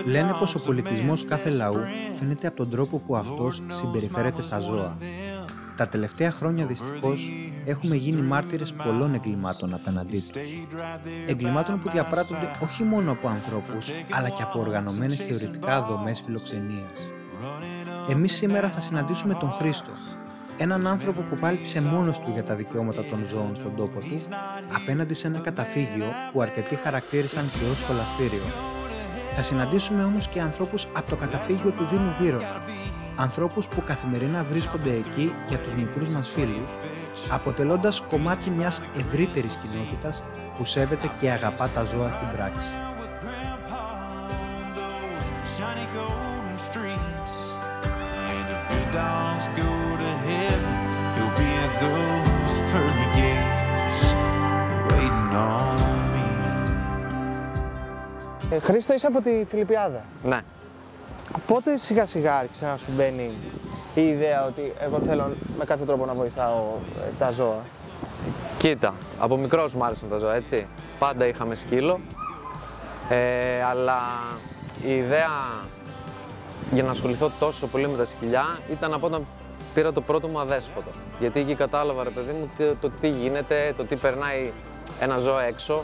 Λένε πως ο πολιτισμός κάθε λαού φαίνεται από τον τρόπο που αυτός συμπεριφέρεται στα ζώα. Τα τελευταία χρόνια δυστυχώς έχουμε γίνει μάρτυρες πολλών εγκλημάτων απέναντί τους. Εγκλημάτων που διαπράττονται όχι μόνο από ανθρώπους, αλλά και από οργανωμένες θεωρητικά δομές φιλοξενίας. Εμείς σήμερα θα συναντήσουμε τον Χρήστο, έναν άνθρωπο που πάλεψε μόνος του για τα δικαιώματα των ζώων στον τόπο του, απέναντι σε ένα καταφύγιο που αρκετοί χαρακτήρισαν και ως κολαστήριο. Θα συναντήσουμε όμως και ανθρώπους από το καταφύγιο του Δήμου Βύρωνα. Ανθρώπους που καθημερινά βρίσκονται εκεί για τους μικρούς μας φίλους, αποτελώντας κομμάτι μιας ευρύτερης κοινότητας που σέβεται και αγαπά τα ζώα στην πράξη. Χρήστο, είσαι από τη Φιλιππιάδα. Ναι. Πότε σιγά σιγά άρχισε να σου μπαίνει η ιδέα ότι εγώ θέλω με κάποιο τρόπο να βοηθάω τα ζώα? Κοίτα, από μικρός μου άρεσαν τα ζώα, έτσι. Πάντα είχαμε σκύλο, αλλά η ιδέα για να ασχοληθώ τόσο πολύ με τα σκυλιά ήταν από όταν πήρα το πρώτο μου αδέσποτο. Γιατί εκεί κατάλαβα, ρε παιδί μου, το τι γίνεται, το τι περνάει ένα ζώο έξω,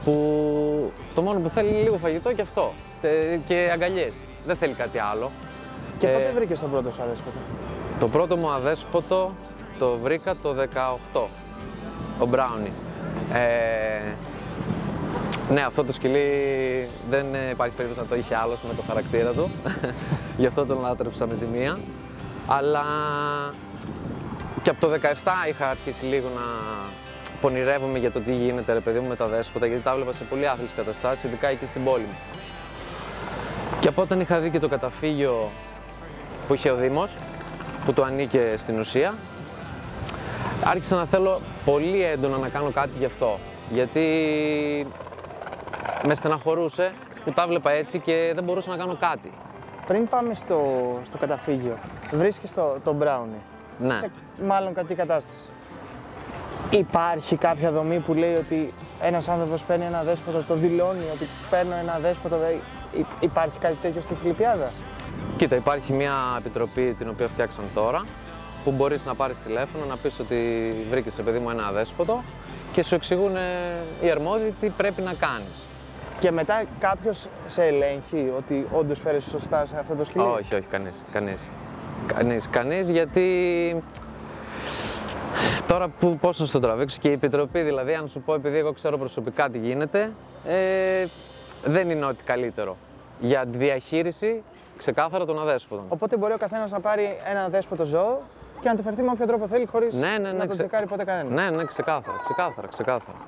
που το μόνο που θέλει είναι λίγο φαγητό και αυτό, και αγκαλιές. Δεν θέλει κάτι άλλο. Και πότε βρήκες τον πρώτο σου αδέσποτο? Το πρώτο μου αδέσποτο το βρήκα το 18, ο Μπράουνι. Ναι, αυτό το σκυλί δεν υπάρχει περίπτωση να το είχε άλλος με το χαρακτήρα του, γι' αυτό τον λάτρεψα με τη μία. Αλλά και από το 17 είχα αρχίσει λίγο να πονηρεύομαι για το τι γίνεται, ρε παιδί μου, με τα δέσποτα, γιατί τα έβλεπα σε πολύ άθλιες καταστάσεις, ειδικά εκεί στην πόλη μου. Και από όταν είχα δει και το καταφύγιο που είχε ο Δήμος, που το ανήκε στην ουσία, άρχισα να θέλω πολύ έντονα να κάνω κάτι γι' αυτό. Γιατί με στεναχωρούσε που τα έβλεπα έτσι και δεν μπορούσα να κάνω κάτι. Πριν πάμε στο καταφύγιο, βρίσκεις τον Μπράουνι. Ναι. Σε μάλλον κακή κατάσταση. Υπάρχει κάποια δομή που λέει ότι ένας άνθρωπος παίρνει ένα δέσποτο, το δηλώνει ότι παίρνω ένα δέσποτο? Υπάρχει κάτι τέτοιο στη Φιλιππιάδα? Κοίτα, υπάρχει μια επιτροπή την οποία φτιάξαν τώρα, που μπορείς να πάρεις τηλέφωνο, να πεις ότι βρήκες, ρε παιδί μου, ένα αδέσποτο και σου εξηγούν οι αρμόδιοι τι πρέπει να κάνεις. Και μετά κάποιος σε ελέγχει ότι όντως φέρεις σωστά σε αυτό το σκυλί? Όχι, κανείς, γιατί τώρα πώς να στο τραβήξω, και η επιτροπή, δηλαδή, αν σου πω, επειδή εγώ ξέρω προσωπικά τι γίνεται, δεν είναι ό,τι καλύτερο για τη διαχείριση ξεκάθαρα των αδέσποτων. Οπότε μπορεί ο καθένας να πάρει ένα αδέσποτο ζώο και να του φερθεί με όποιο τρόπο θέλει, χωρίς να το τσεκάρει ποτέ κανένα. Ναι, ξεκάθαρα.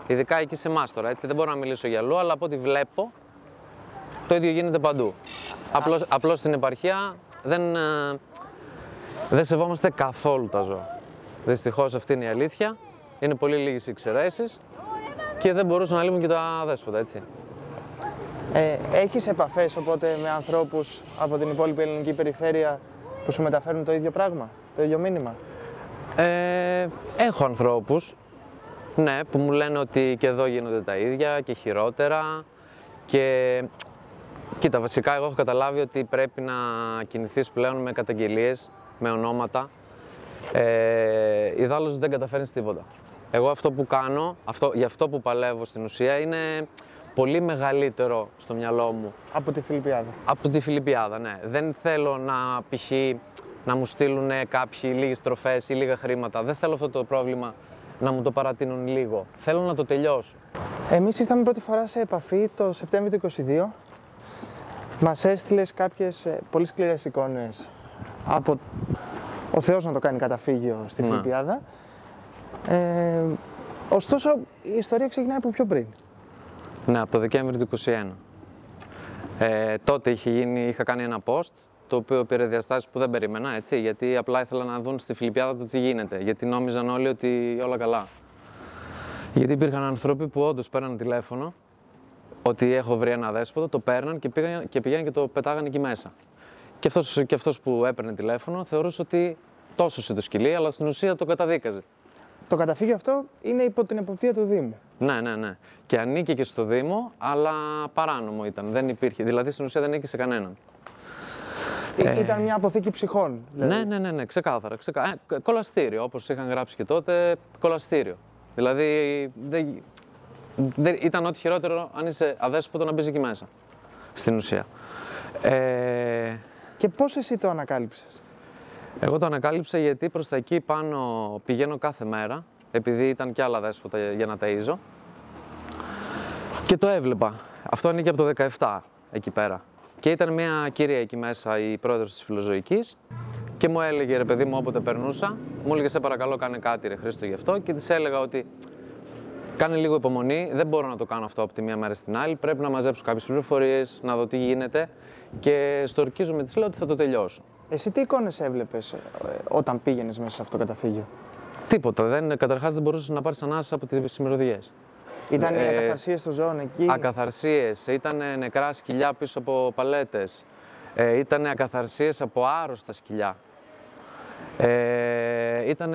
Ειδικά εκεί σε εμάς τώρα, έτσι, δεν μπορώ να μιλήσω για αλλού, αλλά από ό,τι βλέπω, το ίδιο γίνεται παντού. Απλώς στην επαρχία δεν σεβόμαστε καθόλου τα ζώα. Δυστυχώς αυτή είναι η αλήθεια. Είναι πολύ λίγες οι εξαιρέσεις και δεν μπορούσαν να λείπουν και τα αδέσποτα, έτσι. Έχεις επαφές οπότε με ανθρώπους από την υπόλοιπη ελληνική περιφέρεια που σου μεταφέρουν το ίδιο πράγμα, το ίδιο μήνυμα? Έχω ανθρώπους, ναι, που μου λένε ότι και εδώ γίνονται τα ίδια και χειρότερα. Και κοίτα, βασικά εγώ έχω καταλάβει ότι πρέπει να κινηθείς πλέον με καταγγελίες, με ονόματα. Ιδάλλως δεν καταφέρνεις τίποτα. Εγώ αυτό που κάνω, για αυτό που παλεύω στην ουσία, είναι πολύ μεγαλύτερο στο μυαλό μου. Από τη Φιλιππιάδα? Από τη Φιλιππιάδα, ναι. Δεν θέλω να μου στείλουν κάποιοι λίγες τροφές ή λίγα χρήματα. Δεν θέλω αυτό το πρόβλημα να μου το παρατείνουν λίγο. Θέλω να το τελειώσω. Εμείς ήρθαμε πρώτη φορά σε επαφή το Σεπτέμβριο του 2022. Μας έστειλες κάποιες πολύ σκληρές εικόνες από ο Θεός να το κάνει καταφύγιο στη Φιλιππιάδα. Ωστόσο, η ιστορία ξεκινάει από πιο πριν. Ναι, από το Δεκέμβριο του 2021. Τότε είχα κάνει ένα post, το οποίο πήρε διαστάσεις που δεν περίμενα, έτσι, γιατί απλά ήθελα να δουν στη Φιλιππιάδα το τι γίνεται, γιατί νόμιζαν όλοι ότι όλα καλά. Γιατί υπήρχαν άνθρωποι που όντως παίρναν τηλέφωνο, ότι έχω βρει ένα αδέσποτο, το παίρναν και πήγαιναν και το πετάγαν εκεί μέσα. Και αυτός που έπαιρνε τηλέφωνο θεωρούσε ότι τόσο το σκυλί, αλλά στην ουσία το καταδίκαζε. Το καταφύγιο αυτό είναι υπό την εποπτεία του Δήμου. Ναι. Και ανήκε και στο Δήμο, αλλά παράνομο ήταν. Δεν υπήρχε. Δηλαδή στην ουσία δεν έκυσε κανέναν. Ήταν μια αποθήκη ψυχών. Δηλαδή. Ναι, ξεκάθαρα. Κολαστήριο, όπως είχαν γράψει και τότε, κολαστήριο. Δηλαδή ήταν ό,τι χειρότερο αν είσαι αδέσποτο να μπεις εκεί μέσα, στην ουσία. Και πώς εσύ το ανακάλυψες? Εγώ το ανακάλυψα γιατί προς τα εκεί πάνω πηγαίνω κάθε μέρα, επειδή ήταν και άλλα δέσποτα για να ταΐζω. Και το έβλεπα. Αυτό ανήκε από το 17 εκεί πέρα. Και ήταν μια κυρία εκεί μέσα, η πρόεδρος της Φιλοζωικής, και μου έλεγε, ρε παιδί μου, όποτε περνούσα, μου έλεγε, σε παρακαλώ κάνε κάτι ρε Χρήστο γι' αυτό, και της έλεγα ότι κάνε λίγο υπομονή, δεν μπορώ να το κάνω αυτό από τη μία μέρα στην άλλη, πρέπει να μαζέψω κάποιες πληροφορίες, να δω τι γίνεται, και στορκίζομαι, της λέω ότι θα το τελειώσω. Εσύ τι εικόνες έβλεπες όταν πήγαινες μέσα σε αυτό το καταφύγιο? Τίποτα, καταρχάς δεν μπορούσες να πάρεις ανάσα από τις ημεροδιές. Ήταν ακαθαρσίες των ζώων εκεί? Ακαθαρσίες, ήταν νεκρά σκυλιά πίσω από παλέτες, ήταν ακαθαρσίες από άρρωστα σκυλιά. Ήταν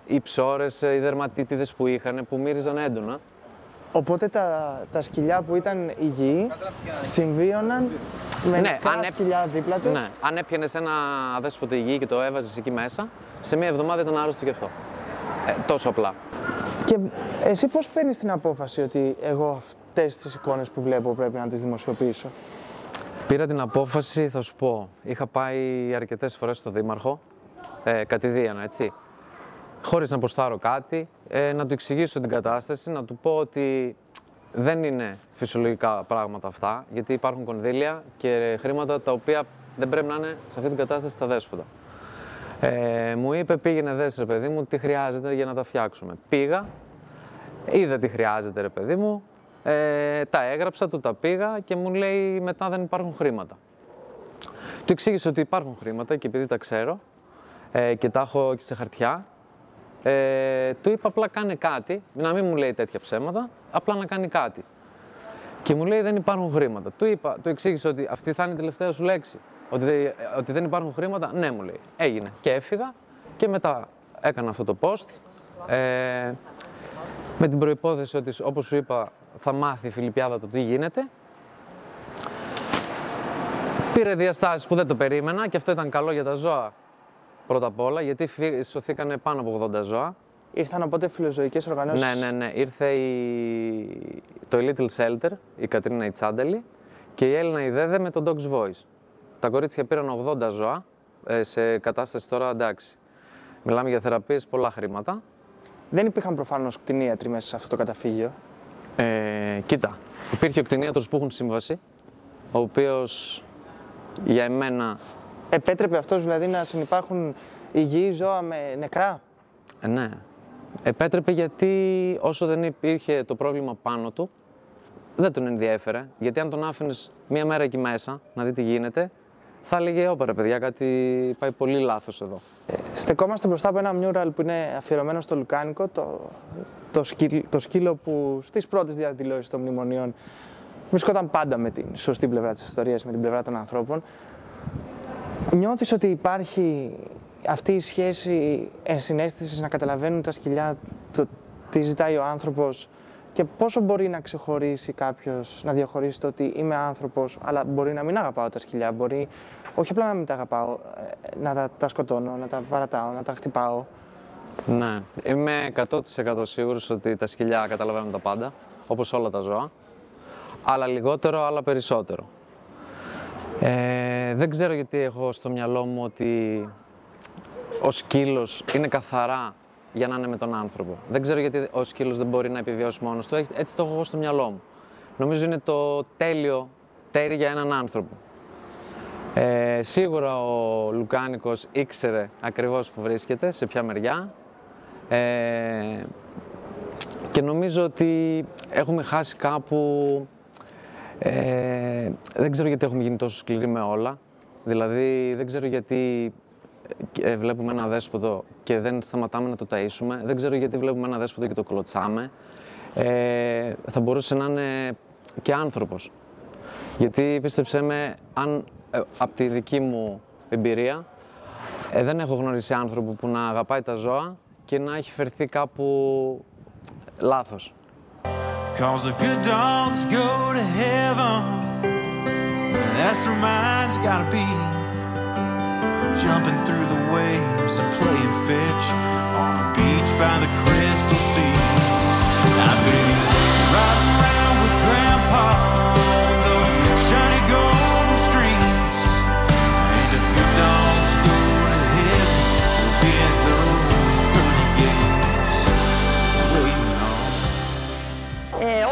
οι ψώρες, οι δερματίτιδες που είχαν, που μύριζαν έντονα. Οπότε τα σκυλιά που ήταν υγιή συμβίωναν με νεκρά σκυλιά δίπλα τους. Ναι, αν έπιανες ένα αδέσποτο υγιή και το έβαζες εκεί μέσα, σε μία εβδομάδα ήταν άρρωστο και αυτό. Τόσο απλά. Και εσύ πώς παίρνεις την απόφαση ότι εγώ αυτές τις εικόνες που βλέπω πρέπει να τις δημοσιοποιήσω? Πήρα την απόφαση, θα σου πω. Είχα πάει αρκετές φορές στο Δήμαρχο, κατηδίανα, έτσι. Χωρίς να ποστάρω κάτι, να του εξηγήσω την κατάσταση, να του πω ότι δεν είναι φυσιολογικά πράγματα αυτά, γιατί υπάρχουν κονδύλια και χρήματα τα οποία δεν πρέπει να είναι σε αυτή την κατάσταση στα δέσποτα. Μου είπε, πήγαινε δες ρε παιδί μου, τι χρειάζεται για να τα φτιάξουμε. Πήγα, είδα τι χρειάζεται ρε παιδί μου, τα έγραψα, του τα πήγα και μου λέει μετά δεν υπάρχουν χρήματα. Του εξήγησε ότι υπάρχουν χρήματα και επειδή τα ξέρω και τα έχω και σε χαρτιά, του είπα απλά κάνε κάτι, να μην μου λέει τέτοια ψέματα, απλά να κάνει κάτι. Και μου λέει δεν υπάρχουν χρήματα. Του εξήγησε ότι αυτή θα είναι η τελευταία σου λέξη. Ότι δεν υπάρχουν χρήματα, ναι μου λέει. Έγινε και έφυγα και μετά έκανα αυτό το post με την προϋπόθεση ότι όπως σου είπα θα μάθει η Φιλιππιάδα το τι γίνεται. Πήρε διαστάσεις που δεν το περίμενα και αυτό ήταν καλό για τα ζώα πρώτα απ' όλα, γιατί σωθήκανε πάνω από 80 ζώα. Ήρθαν οπότε φιλοζωικές οργανώσεις? Ναι. Ήρθε το Little Shelter, η Κατρίνα η Τσάνταλη και η Έλληνα η Δέδε με τον Dog's Voice. Τα κορίτσια πήραν 80 ζώα, σε κατάσταση τώρα εντάξει. Μιλάμε για θεραπείες, πολλά χρήματα. Δεν υπήρχαν προφανώς κτηνίατροι μέσα σε αυτό το καταφύγιο? Κοίτα, υπήρχε ο κτηνίατρος που έχουν σύμβαση, ο οποίος για εμένα... Επέτρεπε αυτός δηλαδή να συνυπάρχουν υγιή ζώα με νεκρά? Ναι. Επέτρεπε γιατί όσο δεν υπήρχε το πρόβλημα πάνω του, δεν τον ενδιέφερε. Γιατί αν τον άφηνες μία μέρα εκεί μέσα να δει τι γίνεται, θα έλεγε όπα ρε παιδιά, κάτι πάει πολύ λάθος εδώ. Στεκόμαστε μπροστά από ένα μιούραλ που είναι αφιερωμένο στο Λουκάνικο, το σκύλο που στις πρώτες διαδηλώσεις των μνημονίων βρισκόταν πάντα με την σωστή πλευρά της ιστορίας, με την πλευρά των ανθρώπων. Νιώθεις ότι υπάρχει αυτή η σχέση ενσυναίσθησης να καταλαβαίνουν τα σκυλιά τι ζητάει ο άνθρωπος και πόσο μπορεί να ξεχωρίσει κάποιος, να διαχωρίσει το ότι είμαι άνθρωπος, αλλά μπορεί να μην αγαπάω τα σκυλιά, μπορεί όχι απλά να μην τα αγαπάω, να τα σκοτώνω, να τα παρατάω, να τα χτυπάω? Ναι, είμαι 100% σίγουρος ότι τα σκυλιά καταλαβαίνουν τα πάντα, όπως όλα τα ζώα, άλλα λιγότερο, άλλα περισσότερο. Δεν ξέρω γιατί έχω στο μυαλό μου ότι ο σκύλος είναι καθαρά για να είναι με τον άνθρωπο. Δεν ξέρω γιατί ο σκύλος δεν μπορεί να επιβιώσει μόνος του, έτσι το έχω εγώ στο μυαλό μου. Νομίζω είναι το τέλειο τέρι για έναν άνθρωπο. Σίγουρα ο Λουκάνικος ήξερε ακριβώς που βρίσκεται, σε ποια μεριά. Και νομίζω ότι έχουμε χάσει κάπου... δεν ξέρω γιατί έχουμε γίνει τόσο σκληροί με όλα. Δηλαδή δεν ξέρω γιατί βλέπουμε ένα δέσποτο και δεν σταματάμε να το ταΐσουμε. Δεν ξέρω γιατί βλέπουμε ένα δέσποτο και το κλωτσάμε. Θα μπορούσε να είναι και άνθρωπος. Γιατί πίστεψέ με, αν από τη δική μου εμπειρία δεν έχω γνωρίσει άνθρωπο που να αγαπάει τα ζώα και να έχει φερθεί κάπου λάθος. 'Cause the good dogs go to heaven, and that's where mine's gotta be. Jumping through the waves and playing fetch on a beach by the crystal sea. I bet he's riding around with Grandpa on those shiny golden streets. And if good dogs go to heaven, they'll be at those pearly gates waiting on.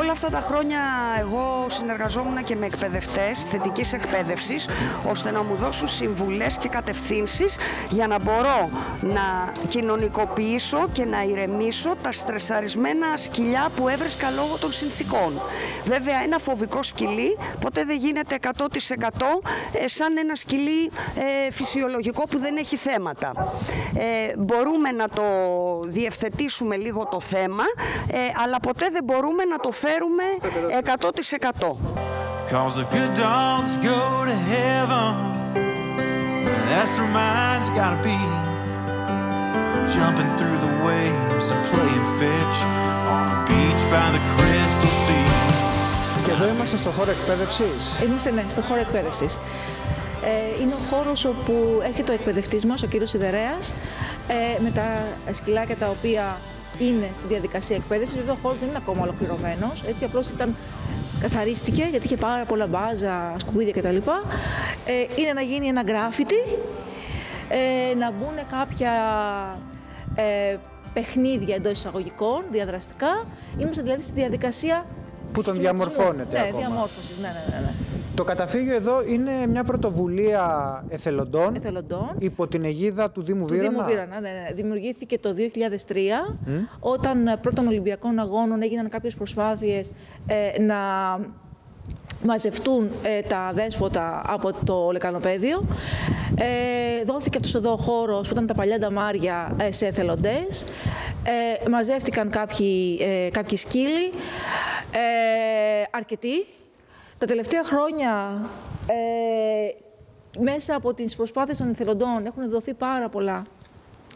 Όλα αυτά τα χρόνια εγώ συνεργαζόμουν και με εκπαιδευτές θετικής εκπαίδευσης, ώστε να μου δώσουν συμβουλές και κατευθύνσεις για να μπορώ να κοινωνικοποιήσω και να ηρεμήσω τα στρεσαρισμένα σκυλιά που έβρισκα λόγω των συνθήκων. Βέβαια, ένα φοβικό σκυλί ποτέ δεν γίνεται 100% σαν ένα σκυλί φυσιολογικό που δεν έχει θέματα. Μπορούμε να το διευθετήσουμε λίγο το θέμα, αλλά ποτέ δεν μπορούμε να το φέρουμε 100%. Cause the good dogs go to heaven, and that's where mine's gotta be. Jumping through the waves and playing fetch on a beach by the crystal sea. Και εδώ είμαστε στο χώρο εκπαίδευσης. Είμαστε, ναι, στο χώρο εκπαίδευσης. Είναι ο χώρος όπου έρχεται ο εκπαιδευτής μας, ο κύριος Σιδερέας, με τα σκυλάκια τα οποία είναι στη διαδικασία εκπαίδευσης. Βέβαια, ο χώρος δεν είναι ακόμα ολοκληρωμένος. Έτσι, απλώς καθαρίστηκε γιατί είχε πάρα πολλά μπάζα, σκουπίδια κτλ. Είναι να γίνει ένα γκράφιτι, να μπουν κάποια παιχνίδια εντός εισαγωγικών, διαδραστικά. Είμαστε δηλαδή στη διαδικασία που τον διαμορφώνεται. Ναι, διαμόρφωσης. Ναι. Το καταφύγιο εδώ είναι μια πρωτοβουλία εθελοντών υπό την αιγίδα του Δήμου Βύρωνα. Ναι. Δημιουργήθηκε το 2003, όταν πρώτων Ολυμπιακών Αγώνων έγιναν κάποιες προσπάθειες να μαζευτούν τα δέσποτα από το λεκανοπαίδιο. Δόθηκε αυτός εδώ ο χώρος που ήταν τα παλιά νταμάρια σε εθελοντές. Μαζεύτηκαν κάποιοι σκύλοι, αρκετοί. Τα τελευταία χρόνια, μέσα από τις προσπάθειες των εθελοντών, έχουν δοθεί πάρα πολλά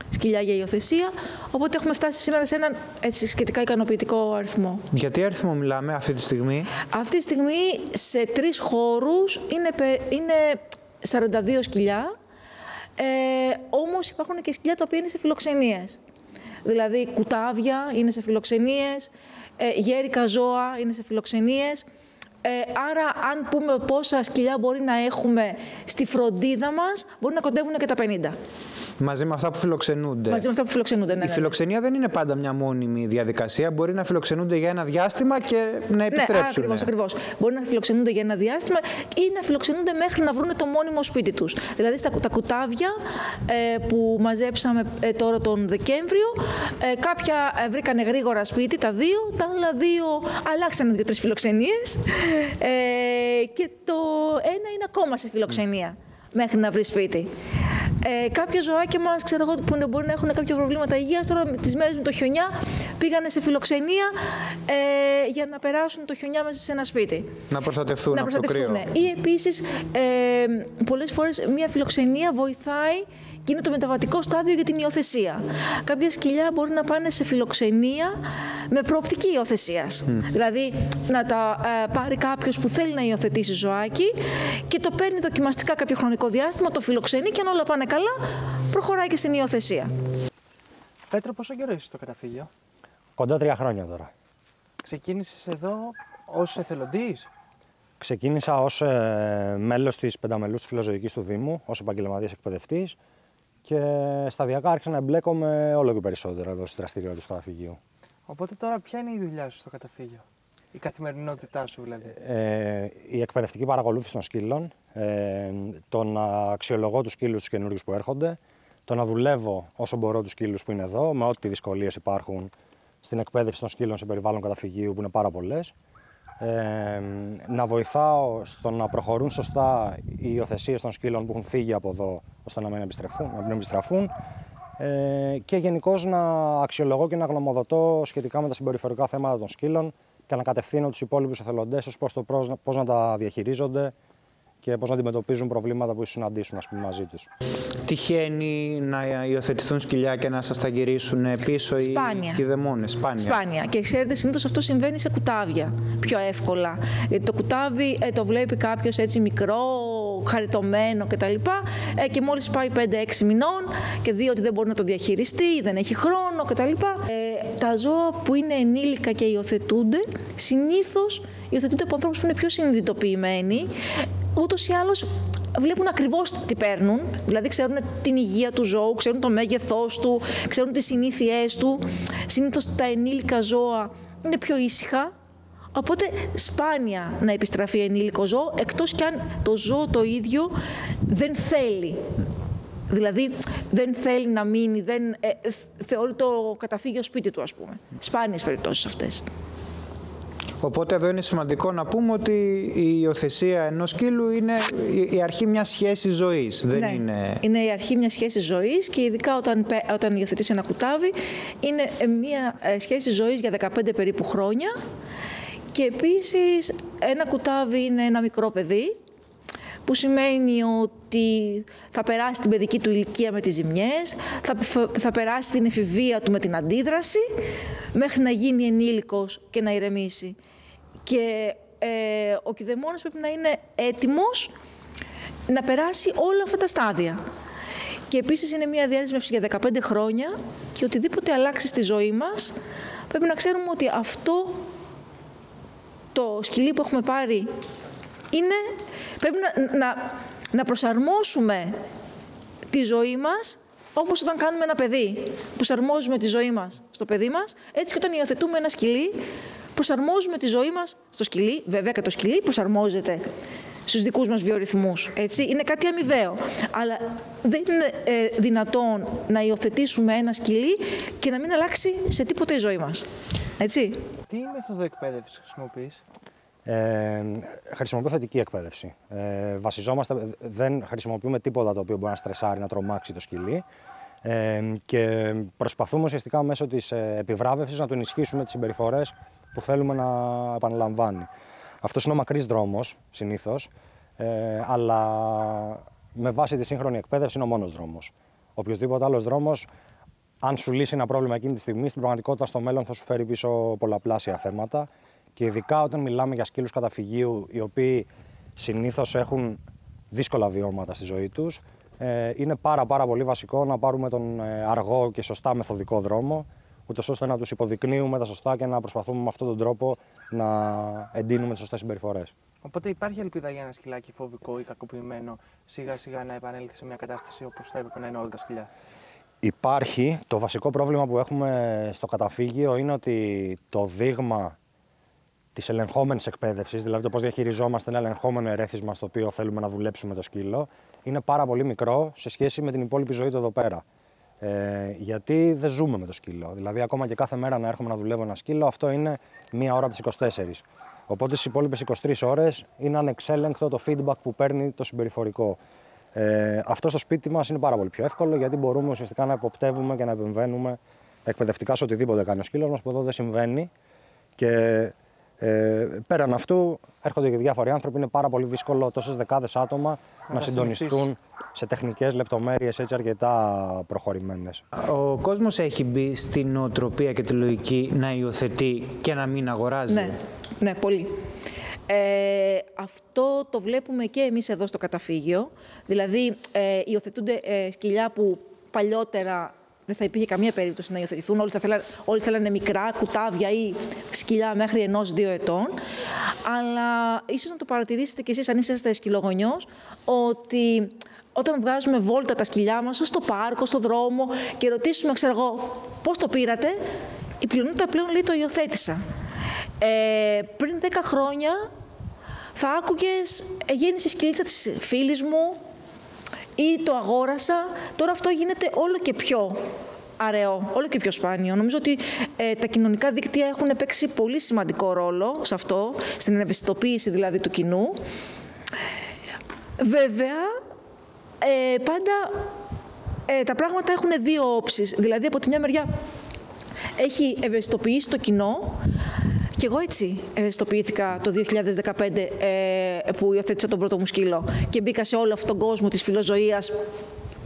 σκυλιά για υιοθεσία, οπότε έχουμε φτάσει σήμερα σε έναν σχετικά ικανοποιητικό αριθμό. Για τι αριθμό μιλάμε αυτή τη στιγμή? Αυτή τη στιγμή σε 3 χώρους είναι 42 σκυλιά, όμως υπάρχουν και σκυλιά τα οποία είναι σε φιλοξενίες. Δηλαδή κουτάβια είναι σε φιλοξενίες, γέρικα ζώα είναι σε φιλοξενίες. Άρα, αν πούμε πόσα σκυλιά μπορεί να έχουμε στη φροντίδα μας, μπορεί να κοντεύουν και τα 50. Μαζί με αυτά που φιλοξενούνται. Μαζί με αυτά που φιλοξενούνται, ναι. Η φιλοξενία δεν είναι πάντα μια μόνιμη διαδικασία. Μπορεί να φιλοξενούνται για ένα διάστημα και να επιστρέψουν. Ναι, ακριβώς. Μπορεί να φιλοξενούνται για ένα διάστημα ή να φιλοξενούνται μέχρι να βρουν το μόνιμο σπίτι τους. Δηλαδή, τα κουτάβια που μαζέψαμε τώρα τον Δεκέμβριο, κάποια βρήκανε γρήγορα σπίτι, τα 2, τα άλλα 2 αλλάξανε 2-3 φιλοξενίες. Και το ένα είναι ακόμα σε φιλοξενία μέχρι να βρει σπίτι. Κάποια ζωάκια μας, ξέρω εγώ, που μπορεί να έχουν κάποια προβλήματα υγείας, τώρα τις μέρες με το χιονιά πήγανε σε φιλοξενία για να περάσουν το χιονιά μέσα σε ένα σπίτι. Να προστατευτούν από το κρύο. Ή επίσης, πολλές φορές μια φιλοξενία βοηθάει και είναι το μεταβατικό στάδιο για την υιοθεσία. Κάποια σκυλιά μπορεί να πάνε σε φιλοξενία με προοπτική υιοθεσίας. Δηλαδή, να τα πάρει κάποιος που θέλει να υιοθετήσει ζωάκι και το παίρνει δοκιμαστικά κάποιο χρονικό διάστημα, το φιλοξενεί και αν όλα πάνε καλά, προχωράει και στην υιοθεσία. Πέτρο, πόσο καιρό είσαι στο καταφύγιο? Κοντά 3 χρόνια τώρα. Ξεκίνησες εδώ ως εθελοντής? Ξεκίνησα ως μέλος της 5μελούς φιλοζωικής του Δήμου, ως επαγγελματίας εκπαιδευτής και σταδιακά άρχισα να εμπλέκομαι όλο και περισσότερο εδώ στις δραστηριότητες του καταφυγίου. Οπότε τώρα ποια είναι η δουλειά σου στο καταφύγιο, η καθημερινότητά σου δηλαδή? Η εκπαιδευτική παρακολούθηση των σκύλων, το να αξιολογώ τους σκύλους τους καινούριους που έρχονται, το να δουλεύω όσο μπορώ τους σκύλους που είναι εδώ, με ό,τι δυσκολίες υπάρχουν στην εκπαίδευση των σκύλων σε περιβάλλον καταφυγίου που είναι πάρα πολλές. Να βοηθάω στο να προχωρούν σωστά οι υιοθεσίες των σκύλων που έχουν φύγει από εδώ, ώστε να μην επιστραφούν. Και γενικώς να αξιολογώ και να γνωμοδοτώ σχετικά με τα συμπεριφορικά θέματα των σκύλων και να κατευθύνω τους υπόλοιπους εθελοντές ως προς το πώς να τα διαχειρίζονται και πώς να αντιμετωπίζουν προβλήματα που συναντήσουν, ας πούμε, μαζί τους. Τυχαίνει να υιοθετηθούν σκυλιά και να σας τα γυρίσουν πίσω Σπάνια. οι κηδεμόνες? Σπάνια. Και ξέρετε, συνήθως αυτό συμβαίνει σε κουτάβια πιο εύκολα. Γιατί το κουτάβι το βλέπει κάποιος έτσι μικρό, χαριτωμένο κτλ. Και μόλις πάει 5-6 μηνών και δει ότι δεν μπορεί να το διαχειριστεί, δεν έχει χρόνο κτλ. Τα ζώα που είναι ενήλικα και υιοθετούνται, συνήθως υιοθετούνται από ανθρώπους που είναι πιο συνειδητοποιημένοι. Ούτως ή άλλως βλέπουν ακριβώς τι παίρνουν, δηλαδή ξέρουν την υγεία του ζώου, ξέρουν το μέγεθός του, ξέρουν τις συνήθειές του. Συνήθως τα ενήλικα ζώα είναι πιο ήσυχα, οπότε σπάνια να επιστραφεί ενήλικο ζώο, εκτός κι αν το ζώο το ίδιο δεν θέλει. Δηλαδή δεν θέλει να μείνει, θεωρεί το καταφύγιο σπίτι του, ας πούμε. Σπάνιες περιπτώσεις αυτές. Οπότε εδώ είναι σημαντικό να πούμε ότι η υιοθεσία ενός σκύλου είναι η αρχή μιας σχέσης ζωής. Δεν είναι η αρχή μιας σχέσης ζωής και ειδικά όταν υιοθετείς ένα κουτάβι είναι μια σχέση ζωής για 15 περίπου χρόνια. Και επίσης ένα κουτάβι είναι ένα μικρό παιδί, που σημαίνει ότι θα περάσει την παιδική του ηλικία με τις ζημιές, θα περάσει την εφηβεία του με την αντίδραση, μέχρι να γίνει ενήλικος και να ηρεμήσει. Και ο κηδεμόνας πρέπει να είναι έτοιμος να περάσει όλα αυτά τα στάδια. Και επίσης είναι μια διάδεσμευση για 15 χρόνια και οτιδήποτε αλλάξει στη ζωή μας, πρέπει να ξέρουμε ότι αυτό το σκυλί που έχουμε πάρει πρέπει να προσαρμόσουμε τη ζωή μας όπως όταν κάνουμε ένα παιδί. Προσαρμόζουμε τη ζωή μας στο παιδί μας, έτσι και όταν υιοθετούμε ένα σκυλί, προσαρμόζουμε τη ζωή μας στο σκυλί. Βέβαια και το σκυλί προσαρμόζεται στους δικούς μας βιορυθμούς. Έτσι. Είναι κάτι αμοιβαίο. Αλλά δεν είναι δυνατόν να υιοθετήσουμε ένα σκυλί και να μην αλλάξει σε τίποτα η ζωή μας. Έτσι. Τι μέθοδο εκπαίδευσης χρησιμοποιείς? Χρησιμοποιώ θετική εκπαίδευση. Δεν χρησιμοποιούμε τίποτα το οποίο μπορεί να στρεσάρει, να τρομάξει το σκυλί. Και προσπαθούμε ουσιαστικά μέσω της επιβράβευσης να του ενισχύσουμε τις συμπεριφορές που θέλουμε να επαναλαμβάνει. Αυτός είναι ο μακρύς δρόμος συνήθως, αλλά με βάση τη σύγχρονη εκπαίδευση είναι ο μόνος δρόμος. Οποιοσδήποτε άλλος δρόμος, αν σου λύσει ένα πρόβλημα εκείνη τη στιγμή, στην πραγματικότητα στο μέλλον θα σου φέρει πίσω πολλαπλάσια θέματα. Και ειδικά όταν μιλάμε για σκύλους καταφυγείου, οι οποίοι συνήθως έχουν δύσκολα βιώματα στη ζωή τους, είναι πάρα πολύ βασικό να πάρουμε τον αργό και σωστά μεθοδικό δρόμο, ούτως ώστε να τους υποδεικνύουμε τα σωστά και να προσπαθούμε με αυτόν τον τρόπο να εντείνουμε τις σωστές συμπεριφορές. Οπότε υπάρχει ελπίδα για ένα σκυλάκι φοβικό ή κακοποιημένο σιγά σιγά να επανέλθει σε μια κατάσταση όπως θα έπρεπε να είναι όλα τα σκυλιά? Υπάρχει. Το βασικό πρόβλημα που έχουμε στο καταφύγιο είναι ότι το δείγμα της ελεγχόμενης εκπαίδευσης, δηλαδή το πώς διαχειριζόμαστε ένα ελεγχόμενο ερέθισμα στο οποίο θέλουμε να δουλέψουμε το σκύλο, είναι πάρα πολύ μικρό σε σχέση με την υπόλοιπη ζωή του εδώ πέρα. Γιατί δεν ζούμε με το σκύλο. Δηλαδή, ακόμα και κάθε μέρα να έρχομαι να δουλεύω ένα σκύλο, αυτό είναι μία ώρα από τις 24. Οπότε στις υπόλοιπες 23 ώρες είναι ανεξέλεγκτο το feedback που παίρνει το συμπεριφορικό. Αυτό στο σπίτι μας είναι πάρα πολύ πιο εύκολο, γιατί μπορούμε ουσιαστικά να εποπτεύουμε και να επεμβαίνουμε εκπαιδευτικά σε οτιδήποτε κάνει ο σκύλος μας, που εδώ δεν συμβαίνει. Και πέραν αυτού, έρχονται και διάφοροι άνθρωποι. Είναι πάρα πολύ δύσκολο τόσες δεκάδες άτομα να συντονιστούν σε τεχνικές λεπτομέρειες έτσι αρκετά προχωρημένες. Ο κόσμος έχει μπει στην νοοτροπία και τη λογική να υιοθετεί και να μην αγοράζει. Ναι, πολύ. Αυτό το βλέπουμε και εμείς εδώ στο καταφύγιο. Δηλαδή, υιοθετούνται σκυλιά που παλιότερα δεν θα υπήρχε καμία περίπτωση να υιοθετηθούν. Όλοι θέλανε μικρά κουτάβια ή σκυλιά μέχρι 1-2 ετών. Αλλά ίσως να το παρατηρήσετε κι εσείς, αν είσαστε σκυλογονιός, ότι όταν βγάζουμε βόλτα τα σκυλιά μας στο πάρκο, στο δρόμο και ρωτήσουμε, ξέρω εγώ, πώς το πήρατε, η πλειονότητα πλέον λέει το υιοθέτησα. Πριν 10 χρόνια θα άκουγες γέννησε η σκυλίτσα της φίλης μου ή το αγόρασα. Τώρα αυτό γίνεται όλο και πιο αραιό, όλο και πιο σπάνιο. Νομίζω ότι τα κοινωνικά δίκτυα έχουν παίξει πολύ σημαντικό ρόλο σε αυτό, στην ευαισθητοποίηση δηλαδή του κοινού. Βέβαια, πάντα τα πράγματα έχουν δύο όψεις. Δηλαδή, από τη μια μεριά έχει ευαισθητοποιήσει το κοινό Και εγώ έτσι ευαισθητοποιήθηκα το 2015 που υιοθέτησα τον πρώτο μου σκύλο και μπήκα σε όλο αυτόν τον κόσμο της φιλοζωίας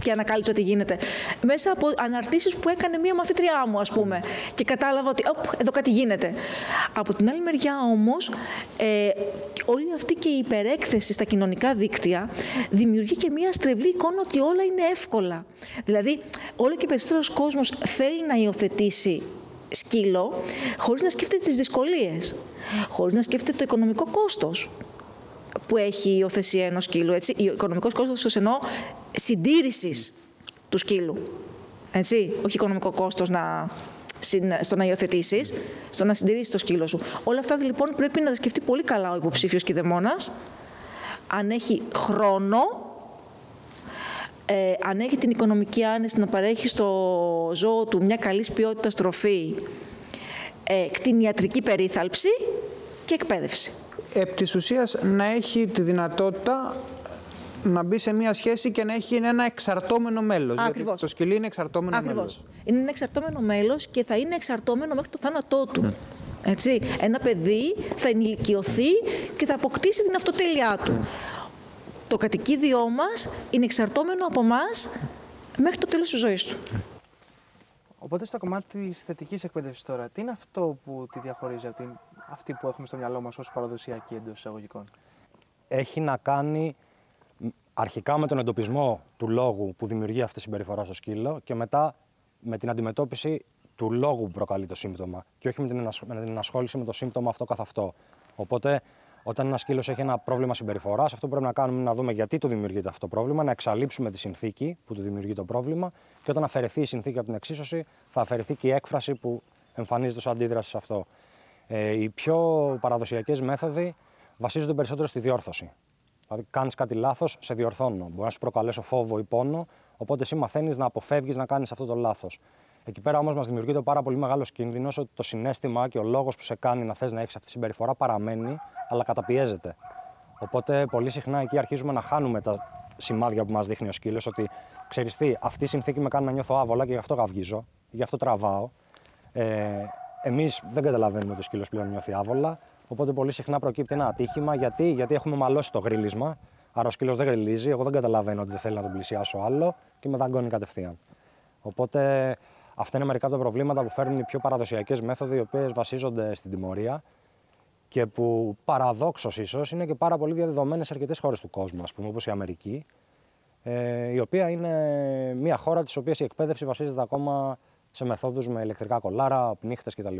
και ανακάλυψα τι γίνεται. Μέσα από αναρτήσεις που έκανε μία μαθήτριά μου, ας πούμε, και κατάλαβα ότι εδώ κάτι γίνεται. Από την άλλη μεριά όμως, όλη αυτή και η υπερέκθεση στα κοινωνικά δίκτυα δημιουργεί και μία στρεβλή εικόνα ότι όλα είναι εύκολα. Δηλαδή, όλο και περισσότερος κόσμος θέλει να υιοθετήσει σκύλο χωρίς να σκέφτεται τις δυσκολίες, χωρίς να σκέφτεται το οικονομικό κόστος που έχει η υιοθεσία ενός σκύλου. Έτσι. Ο οικονομικός κόστος εννοώ συντήρησης του σκύλου. Έτσι. Όχι οικονομικό κόστος στο να υιοθετήσεις, στο να συντηρήσεις το σκύλο σου. Όλα αυτά λοιπόν πρέπει να τα σκεφτεί πολύ καλά ο υποψήφιος κηδεμόνας, αν έχει χρόνο, αν έχει την οικονομική άνεση να παρέχει στο ζώο του μια καλής ποιότητας τροφή, κτηνιατρική περίθαλψη και εκπαίδευση. Επ' της ουσίας να έχει τη δυνατότητα να μπει σε μια σχέση και να έχει ένα εξαρτώμενο μέλος. Ακριβώς. Γιατί το σκυλί είναι εξαρτώμενο μέλος. Είναι ένα εξαρτώμενο μέλος και θα είναι εξαρτώμενο μέχρι το θάνατό του. Έτσι. Ένα παιδί θα ενηλικιωθεί και θα αποκτήσει την αυτοτέλειά του. Το κατοικίδιό μας είναι εξαρτώμενο από εμάς μέχρι το τέλος της ζωής του. Οπότε στο κομμάτι της θετικής εκπαίδευσης τώρα, τι είναι αυτό που τη διαχωρίζει από αυτή που έχουμε στο μυαλό μας ως παραδοσιακή εντός εισαγωγικών? Έχει να κάνει αρχικά με τον εντοπισμό του λόγου που δημιουργεί αυτή η συμπεριφορά στο σκύλο και μετά με την αντιμετώπιση του λόγου που προκαλεί το σύμπτωμα και όχι με την ενασχόληση με το σύμπτωμα αυτό καθ' αυτό. Οπότε, όταν ένα σκύλος έχει ένα πρόβλημα συμπεριφοράς, αυτό που πρέπει να κάνουμε είναι να δούμε γιατί του δημιουργείται αυτό το πρόβλημα, να εξαλείψουμε τη συνθήκη που του δημιουργεί το πρόβλημα και όταν αφαιρεθεί η συνθήκη από την εξίσωση, θα αφαιρεθεί και η έκφραση που εμφανίζεται ως αντίδραση σε αυτό. Οι πιο παραδοσιακές μέθοδοι βασίζονται περισσότερο στη διόρθωση. Δηλαδή, κάνεις κάτι λάθος, σε διορθώνω. Μπορεί να σου προκαλέσω φόβο ή πόνο, οπότε εσύ μαθαίνεις να αποφεύγεις να κάνεις αυτό το λάθος. Εκεί πέρα όμως μας δημιουργείται πάρα πολύ μεγάλος κίνδυνος ότι το συναίσθημα και ο λόγος που σε κάνει να θες να έχεις αυτή τη συμπεριφορά παραμένει, αλλά καταπιέζεται. Οπότε πολύ συχνά εκεί αρχίζουμε να χάνουμε τα σημάδια που μας δείχνει ο σκύλος, ότι ξέρεις τι, αυτή η συνθήκη με κάνει να νιώθω άβολα και γι' αυτό γαυγίζω, γι' αυτό τραβάω. Εμείς δεν καταλαβαίνουμε ότι ο σκύλος πλέον νιώθει άβολα. Οπότε πολύ συχνά προκύπτει ένα ατύχημα. Γιατί έχουμε μαλώσει το γρίλισμα. Άρα ο σκύλος δεν γριλίζει. Εγώ δεν καταλαβαίνω ότι δεν θέλει να τον πλησιάσω άλλο και με δαγκώνει κατευθείαν. Οπότε αυτά είναι μερικά από τα προβλήματα που φέρνουν οι πιο παραδοσιακές μέθοδοι, οι οποίες βασίζονται στην τιμωρία και που παραδόξως ίσως είναι και πάρα πολύ διαδεδομένες σε αρκετές χώρες του κόσμου, ας πούμε, όπως η Αμερική, η οποία είναι μια χώρα της οποίας η εκπαίδευση βασίζεται ακόμα σε μεθόδους με ηλεκτρικά κολάρα, πνίχτες κτλ.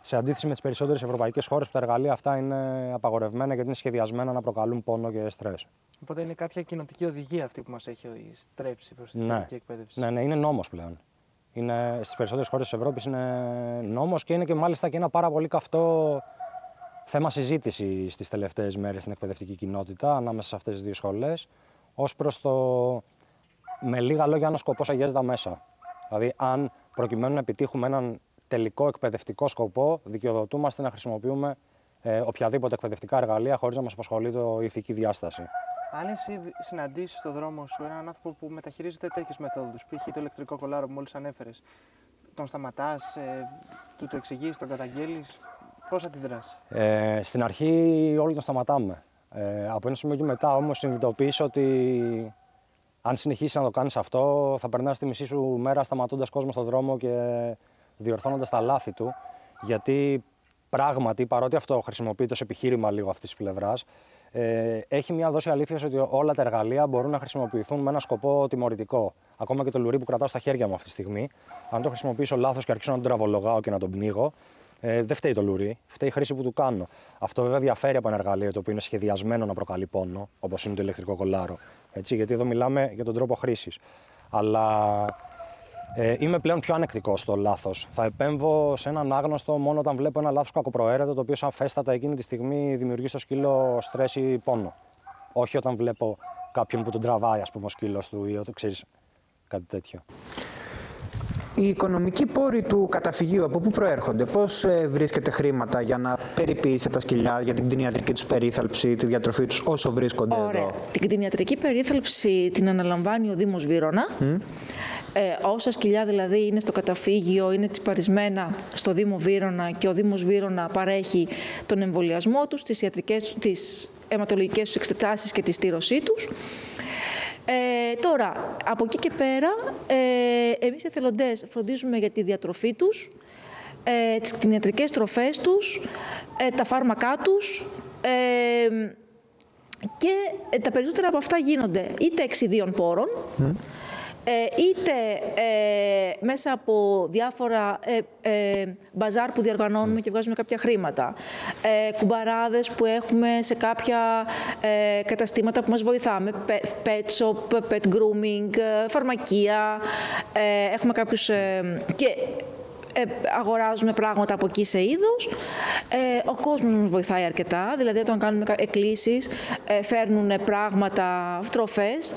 Σε αντίθεση με τις περισσότερες ευρωπαϊκές χώρες που τα εργαλεία αυτά είναι απαγορευμένα γιατί είναι σχεδιασμένα να προκαλούν πόνο και στρες. Οπότε είναι κάποια κοινοτική οδηγία αυτή που μας έχει στρέψει προς τη θετική εκπαίδευση. Ναι, είναι νόμος πλέον. Στις περισσότερες χώρες της Ευρώπης είναι νόμος και είναι και μάλιστα και ένα πάρα πολύ καυτό θέμα συζήτηση στις τελευταίες μέρες στην εκπαιδευτική κοινότητα ανάμεσα σε αυτές τις δύο σχολές, ως προς το με λίγα λόγια αν ο σκοπός αγιάζει τα μέσα. Δηλαδή, αν προκειμένου να επιτύχουμε έναν τελικό εκπαιδευτικό σκοπό, δικαιοδοτούμαστε να χρησιμοποιούμε οποιαδήποτε εκπαιδευτικά εργαλεία χωρίς να μας απασχολεί η ηθική διάσταση. Αν εσύ συναντήσεις στον δρόμο σου έναν άνθρωπο που μεταχειρίζεται τέτοιες μεθόδους, π.χ. το ηλεκτρικό κολάρο που μόλις ανέφερες, τον σταματάς, του το εξηγείς, τον καταγγέλεις, πώς αντιδράς? Στην αρχή όλοι τον σταματάμε. Από ένα σημείο και μετά όμως συνειδητοποιείς ότι αν συνεχίσεις να το κάνεις αυτό, θα περνάς τη μισή σου μέρα σταματώντας κόσμο στον δρόμο και διορθώνοντας τα λάθη του, γιατί πράγματι, παρότι αυτό χρησιμοποιείται ως επιχείρημα λίγο αυτής της πλευράς, έχει μια δόση αλήθειας ότι όλα τα εργαλεία μπορούν να χρησιμοποιηθούν με ένα σκοπό τιμωρητικό. Ακόμα και το λουρί που κρατάω στα χέρια μου αυτή τη στιγμή, αν το χρησιμοποιήσω λάθος και αρχίσω να τον τραβολογάω και να τον πνίγω, δεν φταίει το λουρί, φταίει η χρήση που του κάνω. Αυτό βέβαια διαφέρει από ένα εργαλείο το οποίο είναι σχεδιασμένο να προκαλεί πόνο, όπως είναι το ηλεκτρικό κολάρο. Έτσι, γιατί εδώ μιλάμε για τον τρόπο χρήσης. Αλλά είμαι πλέον πιο ανεκτικός στο λάθος. Θα επέμβω σε έναν άγνωστο μόνο όταν βλέπω ένα λάθος κακοπροαίρετο, το οποίο σαφέστατα εκείνη τη στιγμή δημιουργεί στο σκύλο στρες ή πόνο. Όχι όταν βλέπω κάποιον που τον τραβάει, ας πούμε, ο σκύλος του ή ότι ξέρεις κάτι τέτοιο. Οι οικονομικοί πόροι του καταφυγίου από πού προέρχονται, πώς βρίσκεται χρήματα για να περιποιήσετε τα σκυλιά για την κτηνιατρική τους περίθαλψη, τη διατροφή τους όσο βρίσκονται εδώ? Την κτηνιατρική περίθαλψη την αναλαμβάνει ο Δήμος Βύρωνα. Όσα σκυλιά δηλαδή είναι στο καταφύγιο, είναι τσιπαρισμένα στο Δήμο Βύρωνα και ο Δήμος Βύρωνα παρέχει τον εμβολιασμό τους, τις αιματολογικές τους εξετάσεις και τη στήρωσή τους. Τώρα, από εκεί και πέρα, εμείς οι εθελοντές φροντίζουμε για τη διατροφή τους, τις κτηνιατρικές τροφές τους, τα φάρμακά τους και τα περισσότερα από αυτά γίνονται είτε εξ ιδίων πόρων, είτε μέσα από διάφορα μπαζάρ που διοργανώνουμε και βγάζουμε κάποια χρήματα, κουμπαράδες που έχουμε σε κάποια καταστήματα που μας βοηθάμε, pet shop, pet grooming, φαρμακεία, έχουμε κάποιους και αγοράζουμε πράγματα από εκεί σε είδος. Ο κόσμος μας βοηθάει αρκετά, δηλαδή όταν κάνουμε εκκλήσεις φέρνουν πράγματα, τροφές,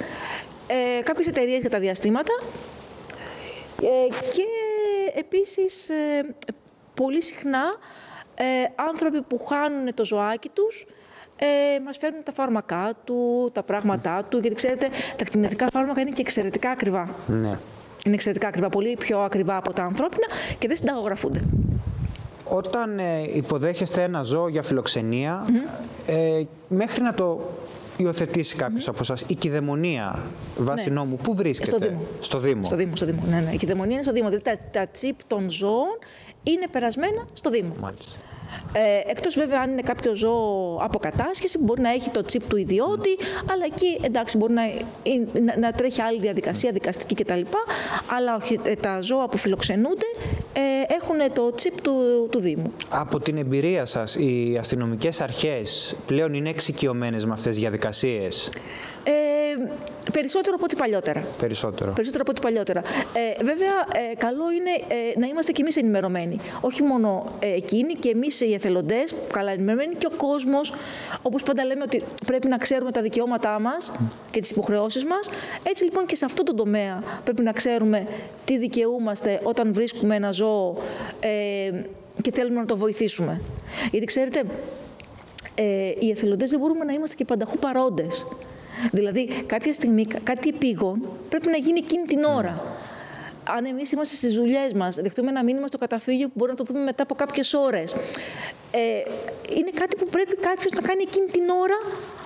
κάποιες εταιρείες για τα διαστήματα και επίσης πολύ συχνά άνθρωποι που χάνουν το ζωάκι τους μας φέρνουν τα φάρμακά του, τα πράγματά του, γιατί ξέρετε τα κτηνιατρικά φάρμακα είναι και εξαιρετικά ακριβά. Ναι. Είναι εξαιρετικά ακριβά, πολύ πιο ακριβά από τα ανθρώπινα και δεν συνταγογραφούνται. Όταν υποδέχεστε ένα ζώο για φιλοξενία, μέχρι να το υιοθετήσει κάποιος από εσάς, η κηδαιμονία βάσει νόμου, πού βρίσκεται? Στο Δήμο. Στο Δήμο. Ναι. Η κηδαιμονία είναι στο Δήμο. Δηλαδή τα τσίπ των ζώων είναι περασμένα στο Δήμο. Μάλιστα. Εκτός βέβαια αν είναι κάποιο ζώο από κατάσχεση, μπορεί να έχει το τσίπ του ιδιώτη, αλλά εκεί εντάξει μπορεί να τρέχει άλλη διαδικασία, δικαστική κτλ. Αλλά όχι, τα ζώα που φιλοξενούνται έχουν το τσίπ του Δήμου. Από την εμπειρία σας, οι αστυνομικές αρχές πλέον είναι εξοικειωμένες με αυτές τις διαδικασίες? Περισσότερο από ό,τι παλιότερα. Περισσότερο από ό,τι παλιότερα. Βέβαια, καλό είναι να είμαστε κι εμείς ενημερωμένοι. Όχι μόνο εκείνοι, και εμείς οι εθελοντές, καλά ενημερωμένοι, και ο κόσμος. Όπως πάντα λέμε ότι πρέπει να ξέρουμε τα δικαιώματά μας και τις υποχρεώσεις μας. Έτσι λοιπόν και σε αυτό το τομέα πρέπει να ξέρουμε τι δικαιούμαστε όταν βρίσκουμε ένα ζώο και θέλουμε να το βοηθήσουμε. Γιατί ξέρετε, οι εθελοντές δεν μπορούμε να είμαστε και πανταχού παρόντες. Δηλαδή, κάποια στιγμή κάτι επίγον πρέπει να γίνει εκείνη την ώρα. Αν εμείς είμαστε στις δουλειές μας, δεχτούμε ένα μήνυμα στο καταφύγιο που μπορεί να το δούμε μετά από κάποιες ώρες. Είναι κάτι που πρέπει κάποιος να κάνει εκείνη την ώρα